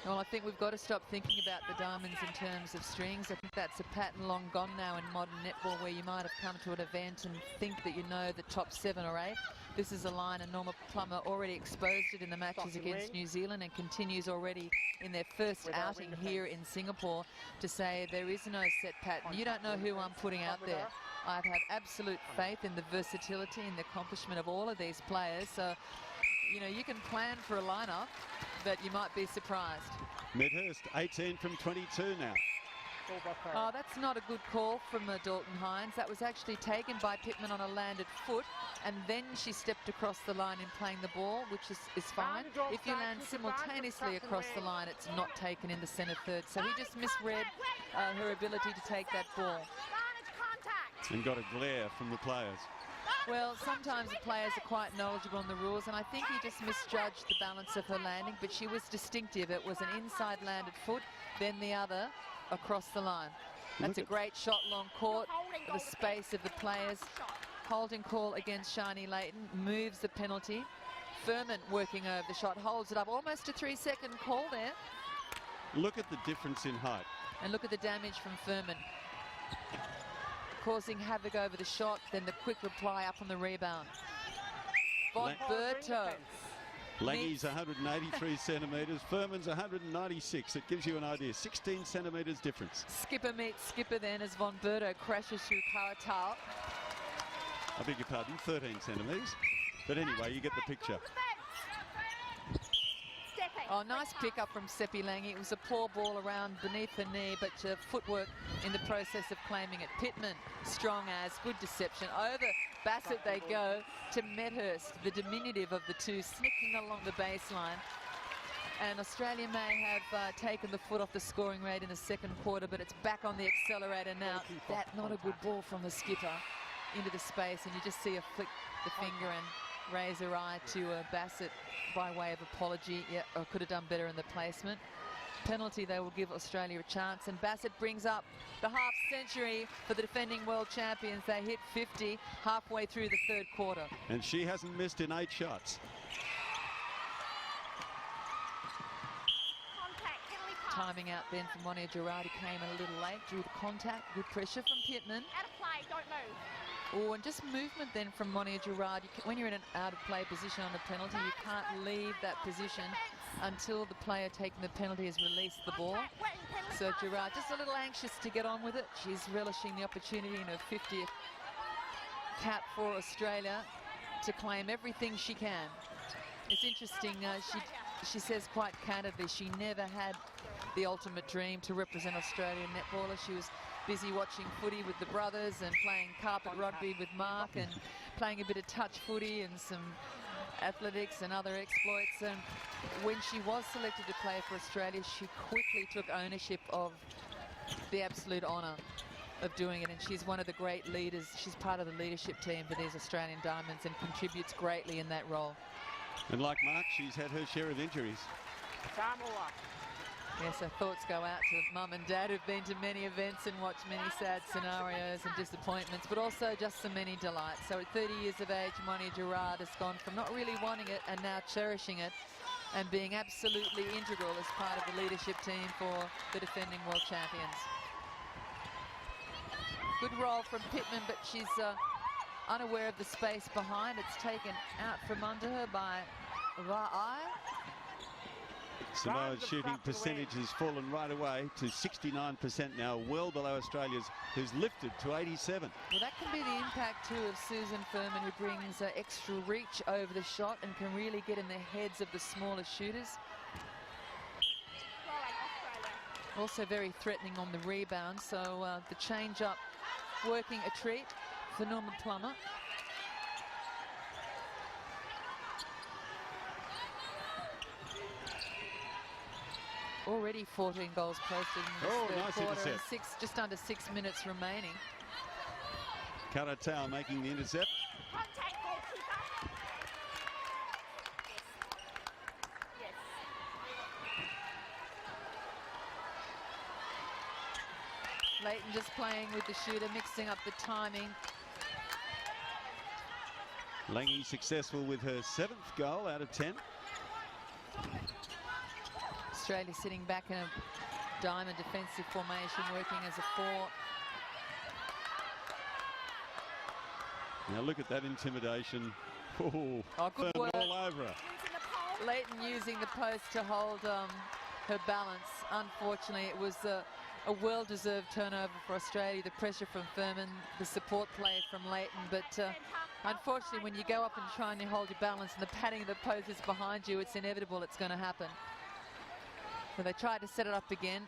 Well, I think we've got to stop thinking about the Diamonds in terms of strings. I think that's a pattern long gone now in modern netball, where you might have come to an event and think that you know the top 7 or 8. This is a line, and Norma Plummer already exposed it in the matches against New Zealand and continues already in their first outing here in Singapore to say there is no set pattern. You don't know who I'm putting out there. I have absolute faith in the versatility and the accomplishment of all of these players. So, you know, you can plan for a lineup, but you might be surprised. Medhurst, 18 from 22 now. Oh, that's not a good call from Dalton Hines. That was actually taken by Pittman on a landed foot, and then she stepped across the line in playing the ball, which is fine. If you land simultaneously across the line, it's not taken in the centre third. So he just misread her ability to take that ball. And got a glare from the players. Well, sometimes the players are quite knowledgeable on the rules, and I think he just misjudged the balance of her landing, but she was distinctive. It was an inside landed foot, then the other across the line. That's a great shot long court, the space of the players. Holding call against Shani Leighton, moves the penalty. Furman working over the shot, holds it up, almost a 3-second call there. Look at the difference in height. And look at the damage from Furman, causing havoc over the shot, then the quick reply up on the rebound. Von Berto. Langie's 183 centimetres, Furman's 196. It gives you an idea, 16 centimetres difference. Skipper meets skipper then as Von Berto crashes through Karatal. I beg your pardon, 13 centimetres. But anyway, you get the picture. Oh, nice pick up from Seppi Lange. It was a poor ball around beneath her knee, but footwork in the process of claiming it. Pittman, strong as, good deception. Over Bassett they go to Medhurst, the diminutive of the two, snicking along the baseline. And Australia may have taken the foot off the scoring rate in the second quarter, but it's back on the accelerator now. That not a good ball from the skipper into the space, and you just see her flick the finger and raise her eye to Bassett by way of apology. Yeah, I could have done better in the placement. Penalty, they will give Australia a chance, and Bassett brings up the half century for the defending world champions. They hit 50 halfway through the third quarter. And she hasn't missed in 8 shots. Timing out then from Monia Girardi came a little late, drew the contact, good pressure from Pittman. Out of play, don't move. Oh, and just movement then from Monia Girardi. When you're in an out-of-play position on the penalty, you can't leave that position until the player taking the penalty has released the ball. So Girard just a little anxious to get on with it. She's relishing the opportunity in her 50th cap for Australia to claim everything she can. It's interesting, she says quite candidly she never had the ultimate dream to represent Australian netballer. She was busy watching footy with the brothers and playing carpet rugby with Mark and playing a bit of touch footy and some athletics and other exploits. And when she was selected to play for Australia, she quickly took ownership of the absolute honour of doing it, and she's one of the great leaders. She's part of the leadership team for these Australian Diamonds and contributes greatly in that role. And like Mark, she's had her share of injuries. Samoa. Yes, our thoughts go out to Mum and Dad who've been to many events and watched many sad scenarios and disappointments, but also just so many delights. So at 30 years of age, Monia Girard has gone from not really wanting it and now cherishing it. and being absolutely integral as part of the leadership team for the defending world champions. Good roll from Pittman, but she's unaware of the space behind. It's taken out from under her by Va'i. Samoa's shooting percentage has fallen right away to 69% now, well below Australia's, who's lifted to 87. Well, that can be the impact too of Susan Furman, who brings extra reach over the shot and can really get in the heads of the smaller shooters. Also very threatening on the rebound, so the change up working a treat for Norma Plummer. Already 14 goals posted in this third nice quarter, intercept. and just under 6 minutes remaining. Karatau making the intercept. Contact, goalkeeper. Yes. Leighton just playing with the shooter, mixing up the timing. Lange successful with her 7th goal out of 10. Australia sitting back in a diamond defensive formation, working as a 4. Now look at that intimidation. Oh, good Furman work. all over her. Leighton using the post to hold her balance. Unfortunately, it was a well-deserved turnover for Australia. The pressure from Furman, the support play from Leighton, but unfortunately, when you go up and try and hold your balance and the padding of the post is behind you, it's inevitable it's going to happen. So they tried to set it up again.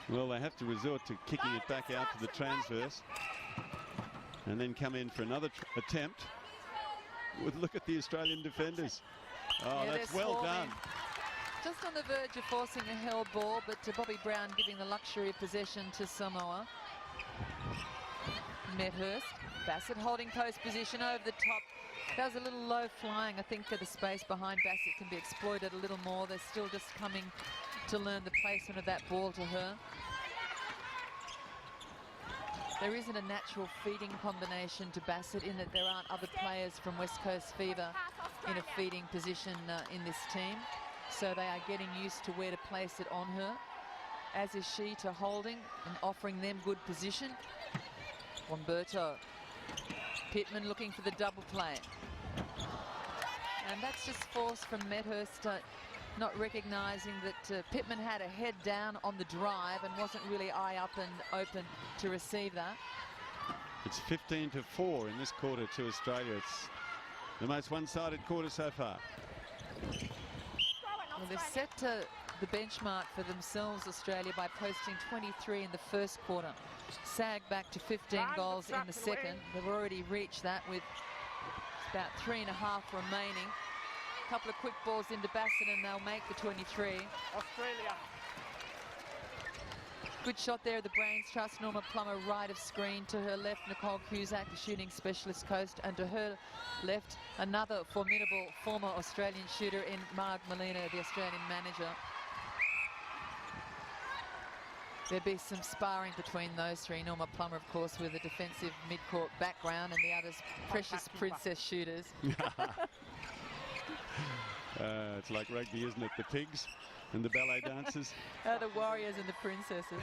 Well, they have to resort to kicking it back out to the transverse and then come in for another attempt. Look at the Australian defenders. Oh, Yeah, that's they're well swarming. done. Just on the verge of forcing a held ball, but Bobby Brown giving the luxury of possession to Samoa. Medhurst, Bassett holding post position over the top. That was a little low flying. I think the space behind Bassett can be exploited a little more. They're still just coming to learn the placement of that ball to her. There isn't a natural feeding combination to Bassett in that there aren't other players from West Coast Fever in a feeding position in this team. So they are getting used to where to place it on her, as is she to holding and offering them good position. Womberto. Pittman looking for the double play. And that's just force from Medhurst, not recognising that Pittman had a head down on the drive and wasn't really eye up and open to receive that. It's 15-4 in this quarter to Australia. It's the most one-sided quarter so far. Well, they've set the benchmark for themselves, Australia, by posting 23 in the first quarter. Sagged back to 15 goals in the second. They've already reached that with about 3.5 remaining. A couple of quick balls into Bassett and they'll make the 23. Australia. Good shot there, the Brains Trust. Norma Plummer right of screen. To her left, Nicole Cusack, the shooting specialist coast. And to her left, another formidable former Australian shooter in Marg Molina, the Australian manager. There'd be some sparring between those three. Norma Plummer, of course, with a defensive mid-court background, and the others precious princess shooters. It's like rugby, isn't it? The pigs and the ballet dancers. The warriors and the princesses.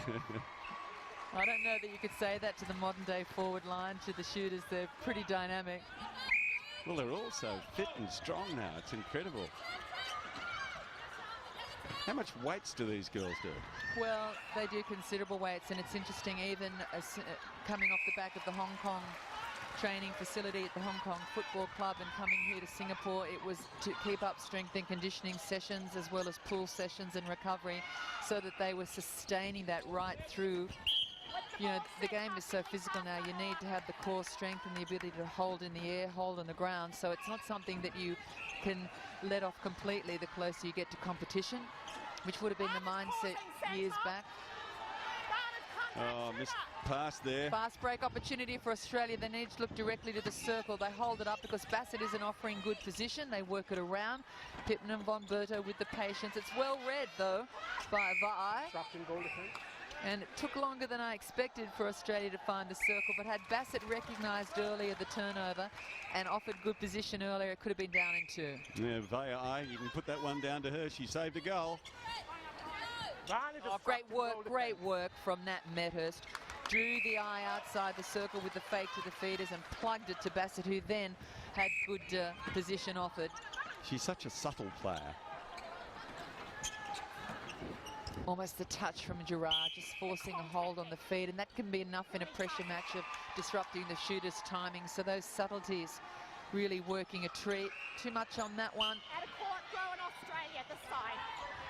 I don't know that you could say that to the modern-day forward line, to the shooters. They're pretty dynamic. Well, they're all so fit and strong now. It's incredible. How much weights do these girls do? Well, they do considerable weights, and it's interesting, even coming off the back of the Hong Kong training facility at the Hong Kong Football Club and coming here to Singapore, it was to keep up strength and conditioning sessions as well as pool sessions and recovery, so that they were sustaining that right through. You know, the game is so physical now. You need to have the core strength and the ability to hold in the air, hold on the ground. So it's not something that you can let off completely the closer you get to competition, which would have been the mindset years back. Oh, missed pass there. Fast break opportunity for Australia. They need to look directly to the circle. They hold it up because Bassett isn't offering good position. They work it around. Pittman and Womberto with the patience. It's well read, though, by Va'i. And it took longer than I expected for Australia to find the circle, but had Bassett recognised earlier the turnover and offered good position earlier, it could have been down in 2. Yeah, Vaya, you can put that one down to her. She saved a goal. Oh, great work from Nat Medhurst. Drew the eye outside the circle with the fake to the feeders and plugged it to Bassett, who then had good position offered. She's such a subtle player. Almost the touch from Gerard, just forcing a hold on the feed, and that can be enough in a pressure match of disrupting the shooter's timing. So those subtleties really working a treat. Too much on that one. Out of court, throw in Australia at the side.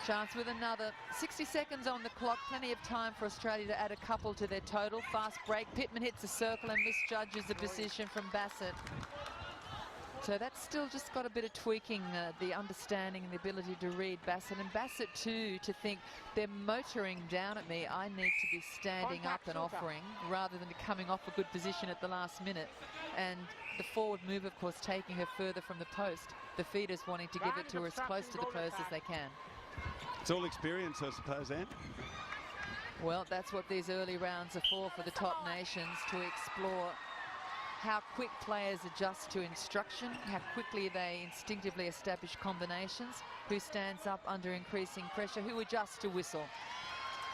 Chance with another. 60 seconds on the clock, plenty of time for Australia to add a couple to their total. Fast break, Pittman hits the circle and misjudges the position from Bassett. So that's still just got a bit of tweaking, the understanding and the ability to read Bassett. And Bassett too, to think they're motoring down at me, I need to be standing up and offering rather than coming off a good position at the last minute. And the forward move, of course, taking her further from the post. The feeders wanting to give it to her as close to the post as they can. It's all experience, I suppose, Anne. Well, that's what these early rounds are for the top nations, to explore how quick players adjust to instruction, how quickly they instinctively establish combinations, who stands up under increasing pressure, who adjusts to whistle.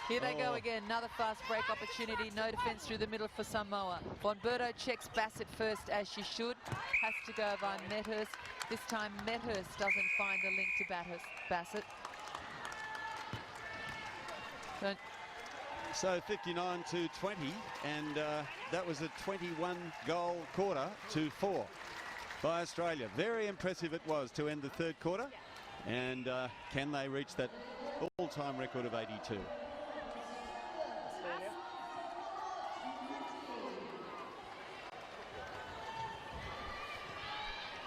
Here they go again, another fast break opportunity, no defence through the middle for Samoa. Bonberto checks Bassett first, as she should, has to go by Medhurst. This time Medhurst doesn't find the link to Bassett. So 59-20, and that was a 21-goal quarter to 4 by Australia. Very impressive it was to end the third quarter, and can they reach that all-time record of 82?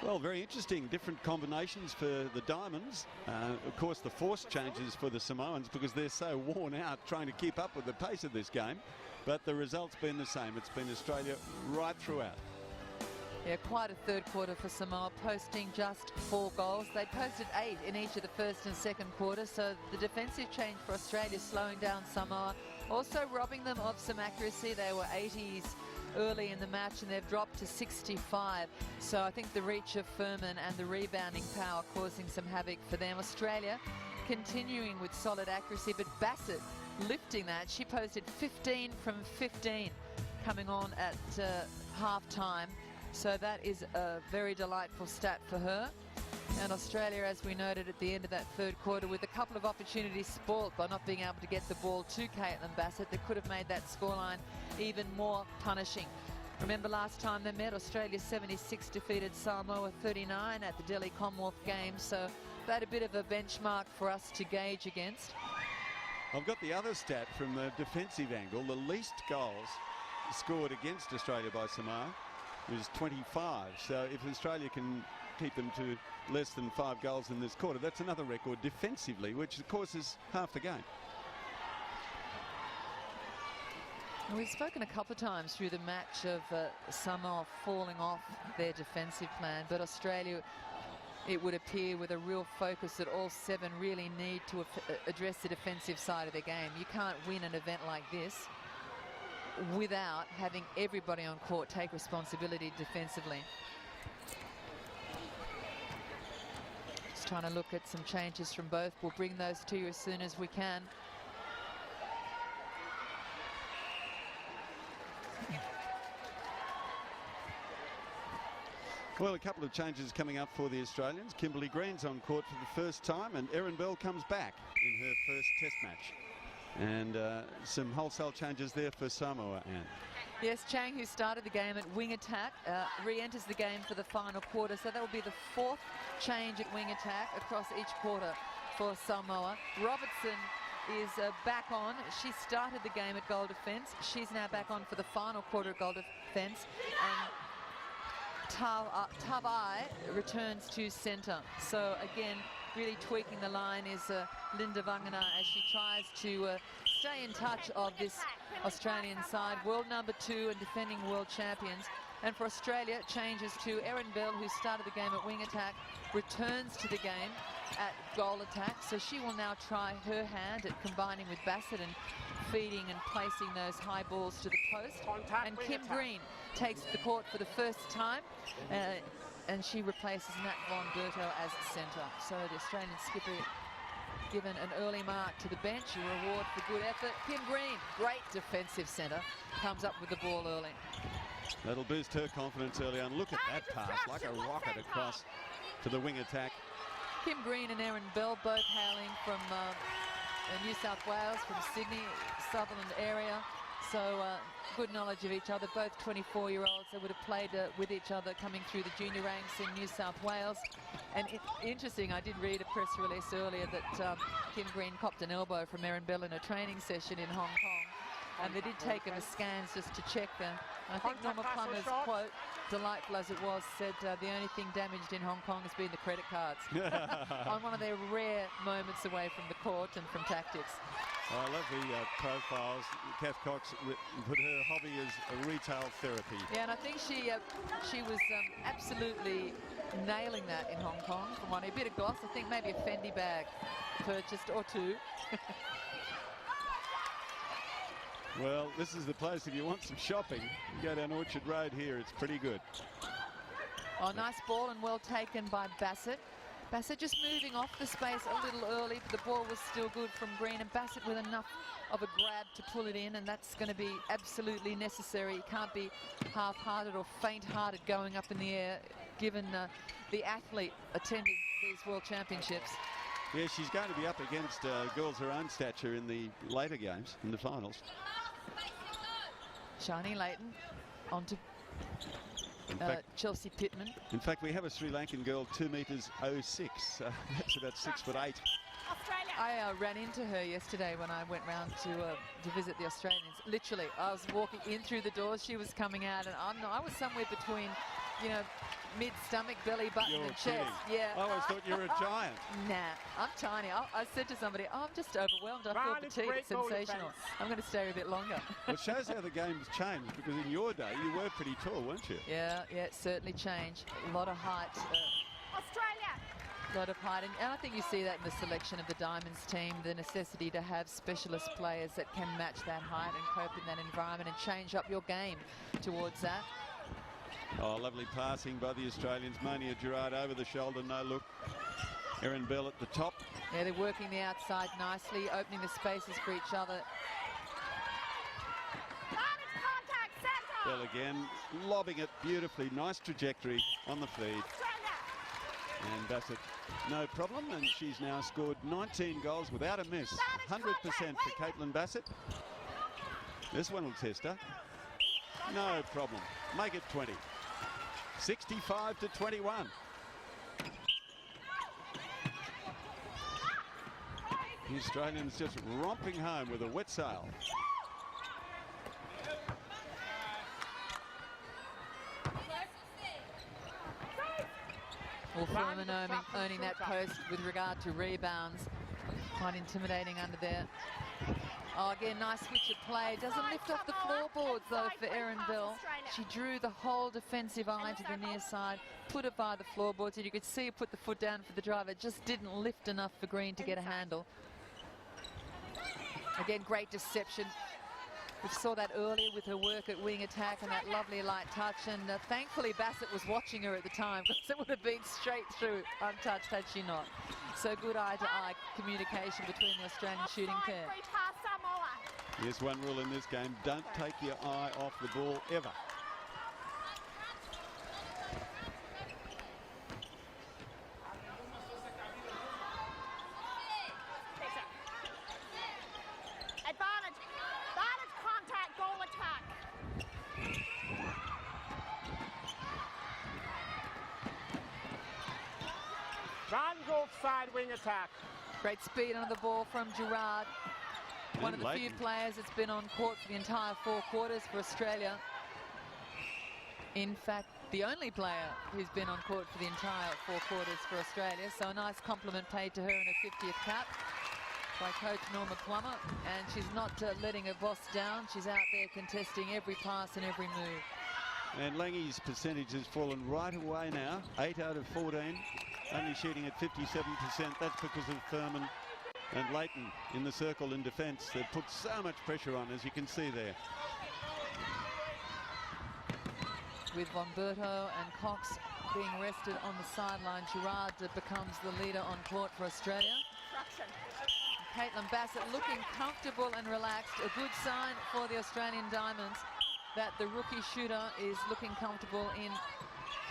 Well, very interesting. Different combinations for the Diamonds. Of course, the force changes for the Samoans because they're so worn out trying to keep up with the pace of this game. But the result's been the same. It's been Australia right throughout. Yeah, quite a third quarter for Samoa, posting just 4 goals. They posted 8 in each of the first and second quarters. So the defensive change for Australia slowing down Samoa, also robbing them of some accuracy. They were 80s early in the match and they've dropped to 65. So I think the reach of Furman and the rebounding power causing some havoc for them. Australia continuing with solid accuracy, but Bassett lifting that. She posted 15 from 15 coming on at half time. So that is a very delightful stat for her. And Australia, as we noted at the end of that third quarter, with a couple of opportunities spoilt by not being able to get the ball to Caitlin Bassett, that could have made that scoreline even more punishing. Remember last time they met, Australia 76 defeated Samoa 39 at the Delhi Commonwealth Games. So that a bit of a benchmark for us to gauge against. I've got the other stat from the defensive angle. The least goals scored against Australia by Samoa was 25. So if Australia can keep them to less than 5 goals in this quarter, that's another record defensively, which of course is half the game. We've spoken a couple of times through the match of Samoa falling off their defensive plan, but Australia, it would appear, with a real focus that all 7 really need to address the defensive side of their game. You can't win an event like this without having everybody on court take responsibility defensively. Just trying to look at some changes from both. We'll bring those to you as soon as we can. Well, a couple of changes coming up for the Australians. Kimberly Green's on court for the first time, and Erin Bell comes back in her first test match. And some wholesale changes there for Samoa, Anne. Yes, Chang, who started the game at wing attack, re-enters the game for the final quarter. So that will be the 4th change at wing attack across each quarter for Samoa. Robertson is back on. She started the game at goal defence. She's now back on for the final quarter at goal defence. And Tavai returns to centre. So again, really tweaking the line is Linda Vangana as she tries to stay in touch of this Australian side, world number 2 and defending world champions. And for Australia, it changes to Erin Bell, who started the game at wing attack, returns to the game at goal attack. So she will now try her hand at combining with Bassett and feeding and placing those high balls to the post. Contact, And wing Kim attack. Green takes the court for the first time, and she replaces Nat Von Berto as centre. So the Australian skipper given an early mark to the bench, a reward for good effort. Kim Green, great defensive centre, comes up with the ball early. That'll boost her confidence early on. Look at that pass, like a rocket across to the wing attack. Kim Green and Erin Bell both hailing from New South Wales, from Sydney, Sutherland area. So good knowledge of each other, both 24-year-olds. They would have played with each other coming through the junior ranks in New South Wales. And interesting, I did read a press release earlier that Kim Green copped an elbow from Erin Bell in a training session in Hong Kong. And they did take him a scans just to check them. And I think Norma Plummer's quote, delightful as it was, said the only thing damaged in Hong Kong has been the credit cards. On one of their rare moments away from the court and from tactics. I love the profiles. Kath Cox put her hobby as a retail therapy. Yeah, and I think she was absolutely nailing that in Hong Kong. From one, a bit of goss, I think maybe a Fendi bag purchased or two. Well, this is the place if you want some shopping. You go down Orchard Road here, it's pretty good. Oh, nice ball and well taken by Bassett. Bassett just moving off the space a little early, but the ball was still good from Green, and Bassett with enough of a grab to pull it in, and that's going to be absolutely necessary. You can't be half-hearted or faint-hearted going up in the air, given the athlete attending these World Championships. Yeah, she's going to be up against girls her own stature in the later games, in the finals. Shani Layton onto Chelsea Pittman. In fact, we have a Sri Lankan girl, 2 metres 06. That's about 6'8". Australia. I ran into her yesterday when I went round to visit the Australians. Literally, I was walking in through the doors, she was coming out, and I was somewhere between, you know, mid-stomach, belly button and chest. Yeah. I always thought you were a giant. Nah, I'm tiny. I said to somebody, oh, I'm just overwhelmed. I feel fatigued. It's sensational. I'm going to stay a bit longer. Well, it shows how the game's changed, because in your day, you were pretty tall, weren't you? Yeah, it certainly changed. A lot of height. Australia. A lot of height. And I think you see that in the selection of the Diamonds team, the necessity to have specialist players that can match that height and cope in that environment and change up your game towards that. Oh, lovely passing by the Australians. Monia Gerard over the shoulder, no look. Erin Bell at the top. Yeah, they're working the outside nicely, opening the spaces for each other. Bell again, lobbing it beautifully. Nice trajectory on the feed. And Bassett, no problem. And she's now scored 19 goals without a miss. 100% for Caitlin Bassett. This one will test her. No problem. Make it 20. 65-21. The Australians just romping home with a wet sail. Well, Furman owning that post with regard to rebounds. Quite intimidating under there. Oh, again, nice switch of play. Doesn't lift off the floorboards, though, for Erin Bell. She drew the whole defensive eye to the near side, put it by the floorboards, and you could see her put the foot down for the drive. It just didn't lift enough for Green to get a handle. Again, great deception. We saw that earlier with her work at wing attack and that lovely light touch. And thankfully, Bassett was watching her at the time, because it would have been straight through untouched had she not. So good eye-to-eye communication between the Australian shooting pair. Yes, one rule in this game, don't take your eye off the ball ever. Advantage contact, goal attack. Van Gogh side wing attack. Great speed on the ball from Gerard. One of the few players that's been on court for the entire 4 quarters for Australia. In fact, the only player who's been on court for the entire 4 quarters for Australia. So a nice compliment paid to her in her 50th cap by coach Norma Plummer. And she's not letting her boss down. She's out there contesting every pass and every move. And Langie's percentage has fallen right away now. 8 out of 14. Only shooting at 57%. That's because of Furman And Leighton in the circle in defence. They've put so much pressure on, as you can see there. With Bomberto and Cox being rested on the sideline, Gerard becomes the leader on court for Australia. Caitlin Bassett looking comfortable and relaxed. A good sign for the Australian Diamonds that the rookie shooter is looking comfortable in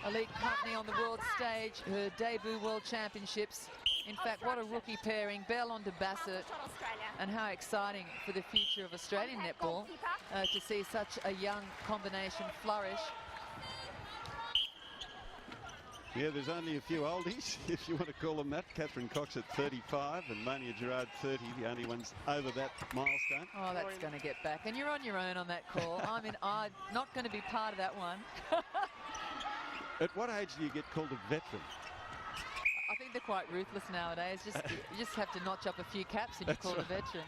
elite company on the world stage. Her debut World Championships. In fact, what a rookie pairing. Bell onto Bassett. And how exciting for the future of Australian netball to see such a young combination flourish. Yeah, there's only a few oldies, if you want to call them that. Catherine Cox at 35 and Monia Gerard 30, the only ones over that milestone. Oh, that's going to get back. And you're on your own on that call. I mean, I'm not going to be part of that one. At what age do you get called a veteran? I think they're quite ruthless nowadays. You just have to notch up a few caps and you're called a veteran.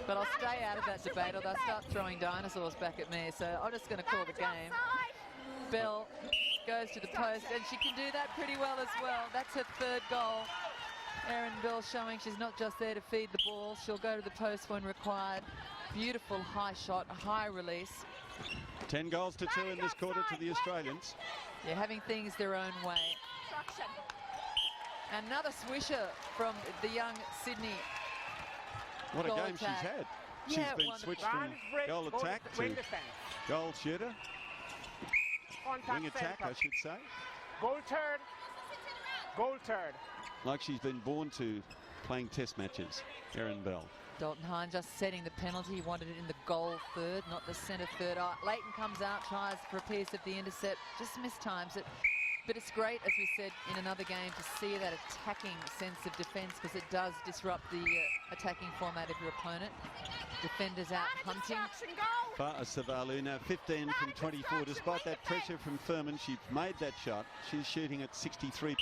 But I'll stay out of that debate or they'll start throwing dinosaurs back at me. So I'm just going to call the game. Bell goes to the post and she can do that pretty well as well. That's her third goal. Erin Bell showing she's not just there to feed the ball. She'll go to the post when required. Beautiful high shot, high release. 10 goals to 2 in this quarter to the Australians. Yeah, having things their own way. Another swisher from the young Sydney. What a goal game attack. she's had. Yeah, She's been switched from goal attack to goal shooter. Wing attack, I should say. Goal third. Goal third. Like she's been born to playing test matches, Erin Bell. Dalton Hine just setting the penalty. He wanted it in the goal third, not the centre third. Leighton comes out, tries for a piece of the intercept, just mistimes it. But it's great, as we said in another game, to see that attacking sense of defence because it does disrupt the attacking format of your opponent. Defenders out hunting. Fa'a Savalu now 15 from 24. Despite that pressure from Furman, she's made that shot. She's shooting at 63%.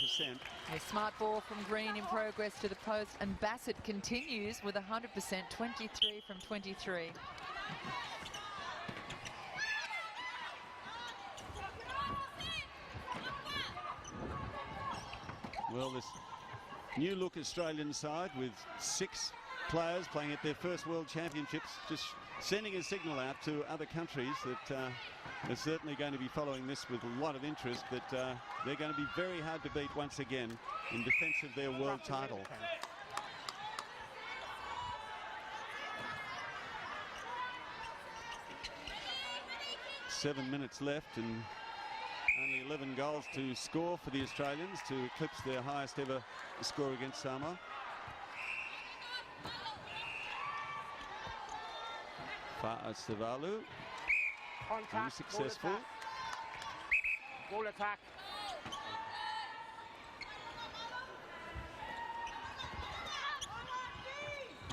A smart ball from Green in progress to the post, and Bassett continues with 100%, 23 from 23. Well, this new look Australian side with 6 players playing at their first World Championships, just sending a signal out to other countries that they're certainly going to be following this with a lot of interest, that they're going to be very hard to beat once again in defence of their world title. Seven minutes left and only 11 goals to score for the Australians to eclipse their highest ever score against Samoa. Fa'a Savalu, unsuccessful. Goal attack.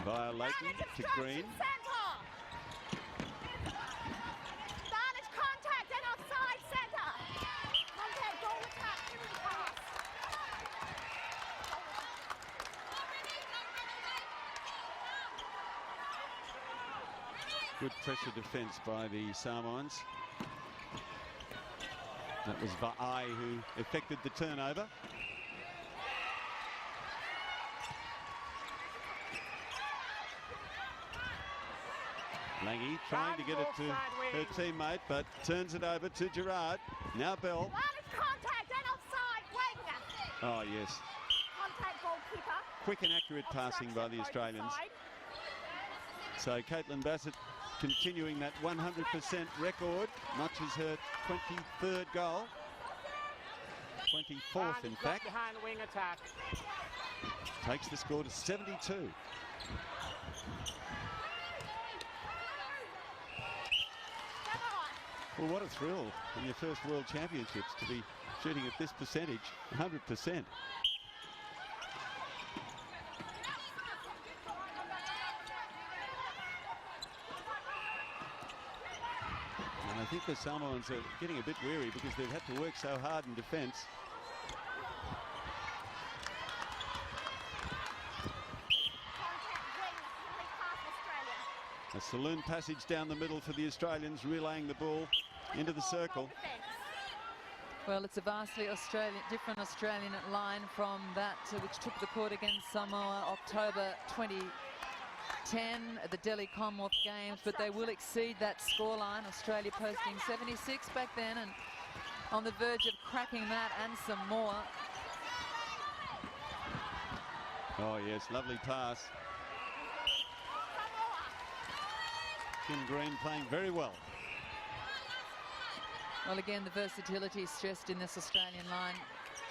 Via Leighton to Green. Good pressure defence by the Samoans. That was Va'ai who effected the turnover. Lange trying to get it to her teammate, but turns it over to Gerard. Now Bell. Contact and offside. Oh, yes. Contact goalkeeper. Quick and accurate passing by the Australians. So Caitlin Bassett continuing that 100% record, notches her 23rd goal. 24th, in fact. Behind wing attack. Takes the score to 72. Well, what a thrill in your first World Championships to be shooting at this percentage, 100%. And I think the Samoans are getting a bit weary because they've had to work so hard in defence. A saloon passage down the middle for the Australians, relaying the ball into the circle. Well, it's a vastly different Australian line from that which took the court against Samoa October 2010 at the Delhi Commonwealth Games, but they will exceed that scoreline. Australia posting 76 back then and on the verge of cracking that and some more. Oh, yes, lovely pass. Kim Green playing very well. Well, again, the versatility is stressed in this Australian line.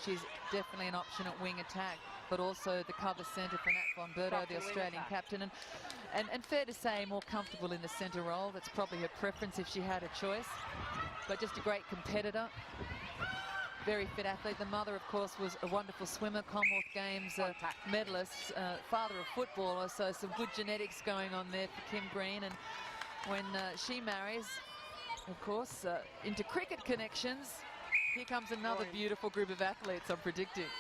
She's definitely an option at wing attack, but also the cover centre for Nat Von Berto, the Australian captain. And fair to say, more comfortable in the centre role. That's probably her preference if she had a choice. But just a great competitor. Very fit athlete. The mother, of course, was a wonderful swimmer, Commonwealth Games medalist, father of footballer, so some good genetics going on there for Kim Green. And when she marries, of course, into cricket connections, here comes another beautiful group of athletes, I'm predicting.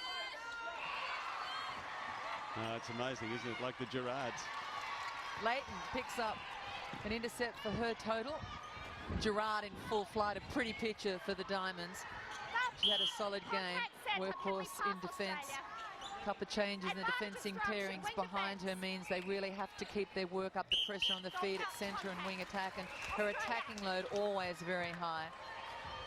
It's amazing, isn't it? Like the Gerards. Leighton picks up an intercept for her total. Gerard in full flight, a pretty picture for the Diamonds. She had a solid game, workhorse in defence. A couple of changes in the defending pairings behind her means they really have to keep their work up, the pressure on the feet at centre and wing attack, and her attacking load always very high.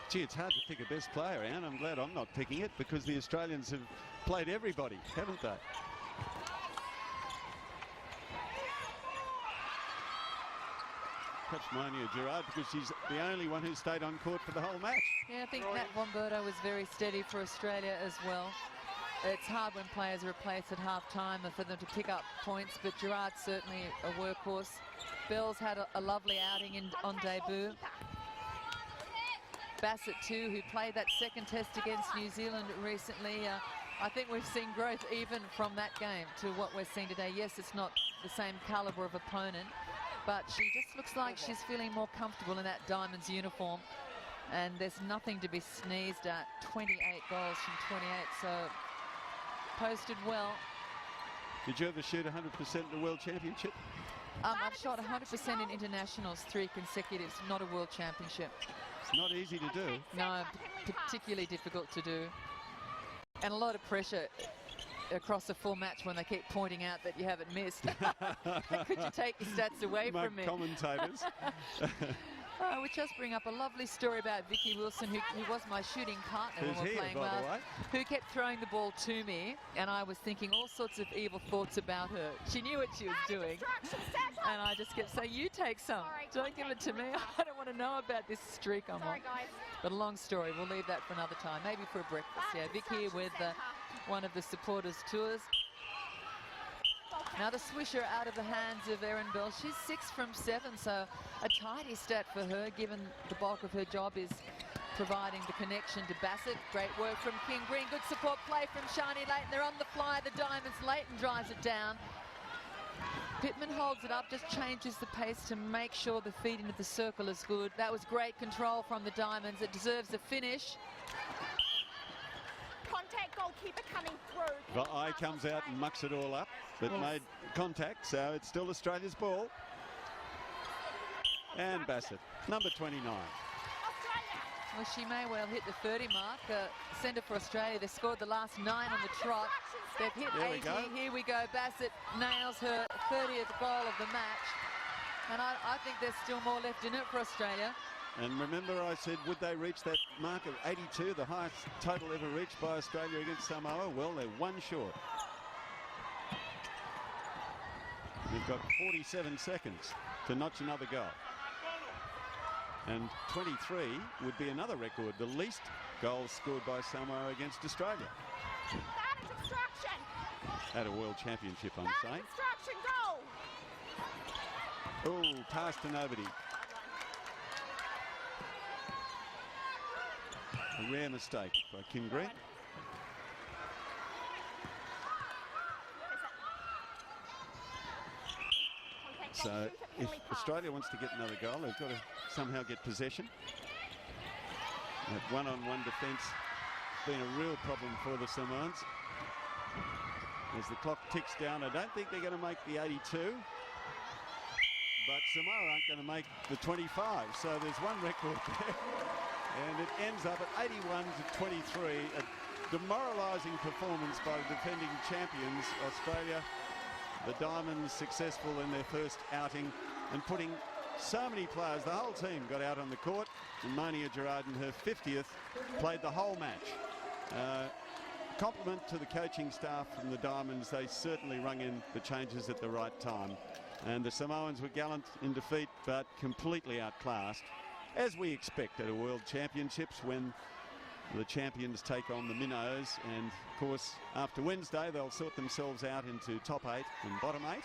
Gee, it's hard to pick a best player, Anne. I'm glad I'm not picking it because the Australians have played everybody, haven't they? Perhaps Monia Gerard because she's the only one who stayed on court for the whole match. Yeah, I think Nat Von Berto was very steady for Australia as well. It's hard when players are replaced at half-time for them to pick up points, but Gerard's certainly a workhorse. Bell's had a lovely outing on debut. Bassett too, who played that second test against New Zealand recently. I think we've seen growth even from that game to what we're seeing today. Yes, it's not the same calibre of opponent, but she just looks like she's feeling more comfortable in that Diamonds uniform. And there's nothing to be sneezed at. 28 goals from 28, so posted well. Did you ever shoot 100% in the World Championship? I've shot 100% in internationals, 3 consecutives, not a World Championship. It's not easy to do. No, particularly difficult to do. And a lot of pressure across a full match when they keep pointing out that you haven't missed. Could you take your stats away from me? Commentators. Which does bring up a lovely story about Vicky Wilson, who was my shooting partner when we were playing well, who kept throwing the ball to me, and I was thinking all sorts of evil thoughts about her. She knew what she was doing, and I just kept saying, you take some. Don't give it to me. I don't want to know about this streak I'm on. But a long story. We'll leave that for another time, maybe for a breakfast. Yeah, Vicky with one of the supporters tours. Now the swisher out of the hands of Erin Bell. She's 6 from 7, so a tidy stat for her, given the bulk of her job is providing the connection to Bassett. Great work from Kim Green. Good support play from Shani Leighton. They're on the fly, the Diamonds. Leighton drives it down. Pittman holds it up, just changes the pace to make sure the feed into the circle is good. That was great control from the Diamonds. It deserves a finish. Contact goalkeeper coming through. The eye comes out and mucks it all up, but made contact, so it's still Australia's ball. And Bassett, number 29. Well, she may well hit the 30 mark. Centre for Australia, they scored the last 9 on the trot. They've hit 80. Here we go. Bassett nails her 30th goal of the match. And I think there's still more left in it for Australia. And remember I said, would they reach that mark of 82, the highest total ever reached by Australia against Samoa? Well, they're 1 short. They've got 47 seconds to notch another goal. And 23 would be another record, the least goals scored by Samoa against Australia. That is obstruction. At a World Championship, I'm saying. Obstruction, goal. Oh, pass to nobody. A rare mistake by Kim Green. So if Australia wants to get another goal, they've got to somehow get possession. That one-on-one defence has been a real problem for the Samoans. As the clock ticks down, I don't think they're going to make the 82. But Samoa aren't going to make the 25, so there's one record there. And it ends up at 81-23. A demoralising performance by the defending champions, Australia. The Diamonds successful in their first outing and putting so many players, the whole team got out on the court. And Monia Gerard in her 50th played the whole match. Compliment to the coaching staff from the Diamonds. They certainly rung in the changes at the right time. And the Samoans were gallant in defeat, but completely outclassed, as we expect at a World Championships when the champions take on the minnows. And of course, after Wednesday, they'll sort themselves out into top 8 and bottom 8.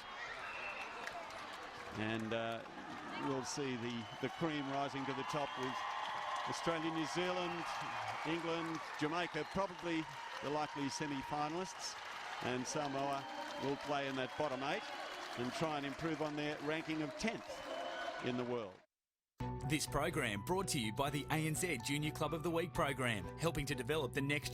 And we'll see the cream rising to the top with Australia, New Zealand, England, Jamaica, probably the likely semi-finalists. And Samoa will play in that bottom 8 and try and improve on their ranking of 10th in the world. This program brought to you by the ANZ Junior Club of the Week program, helping to develop the next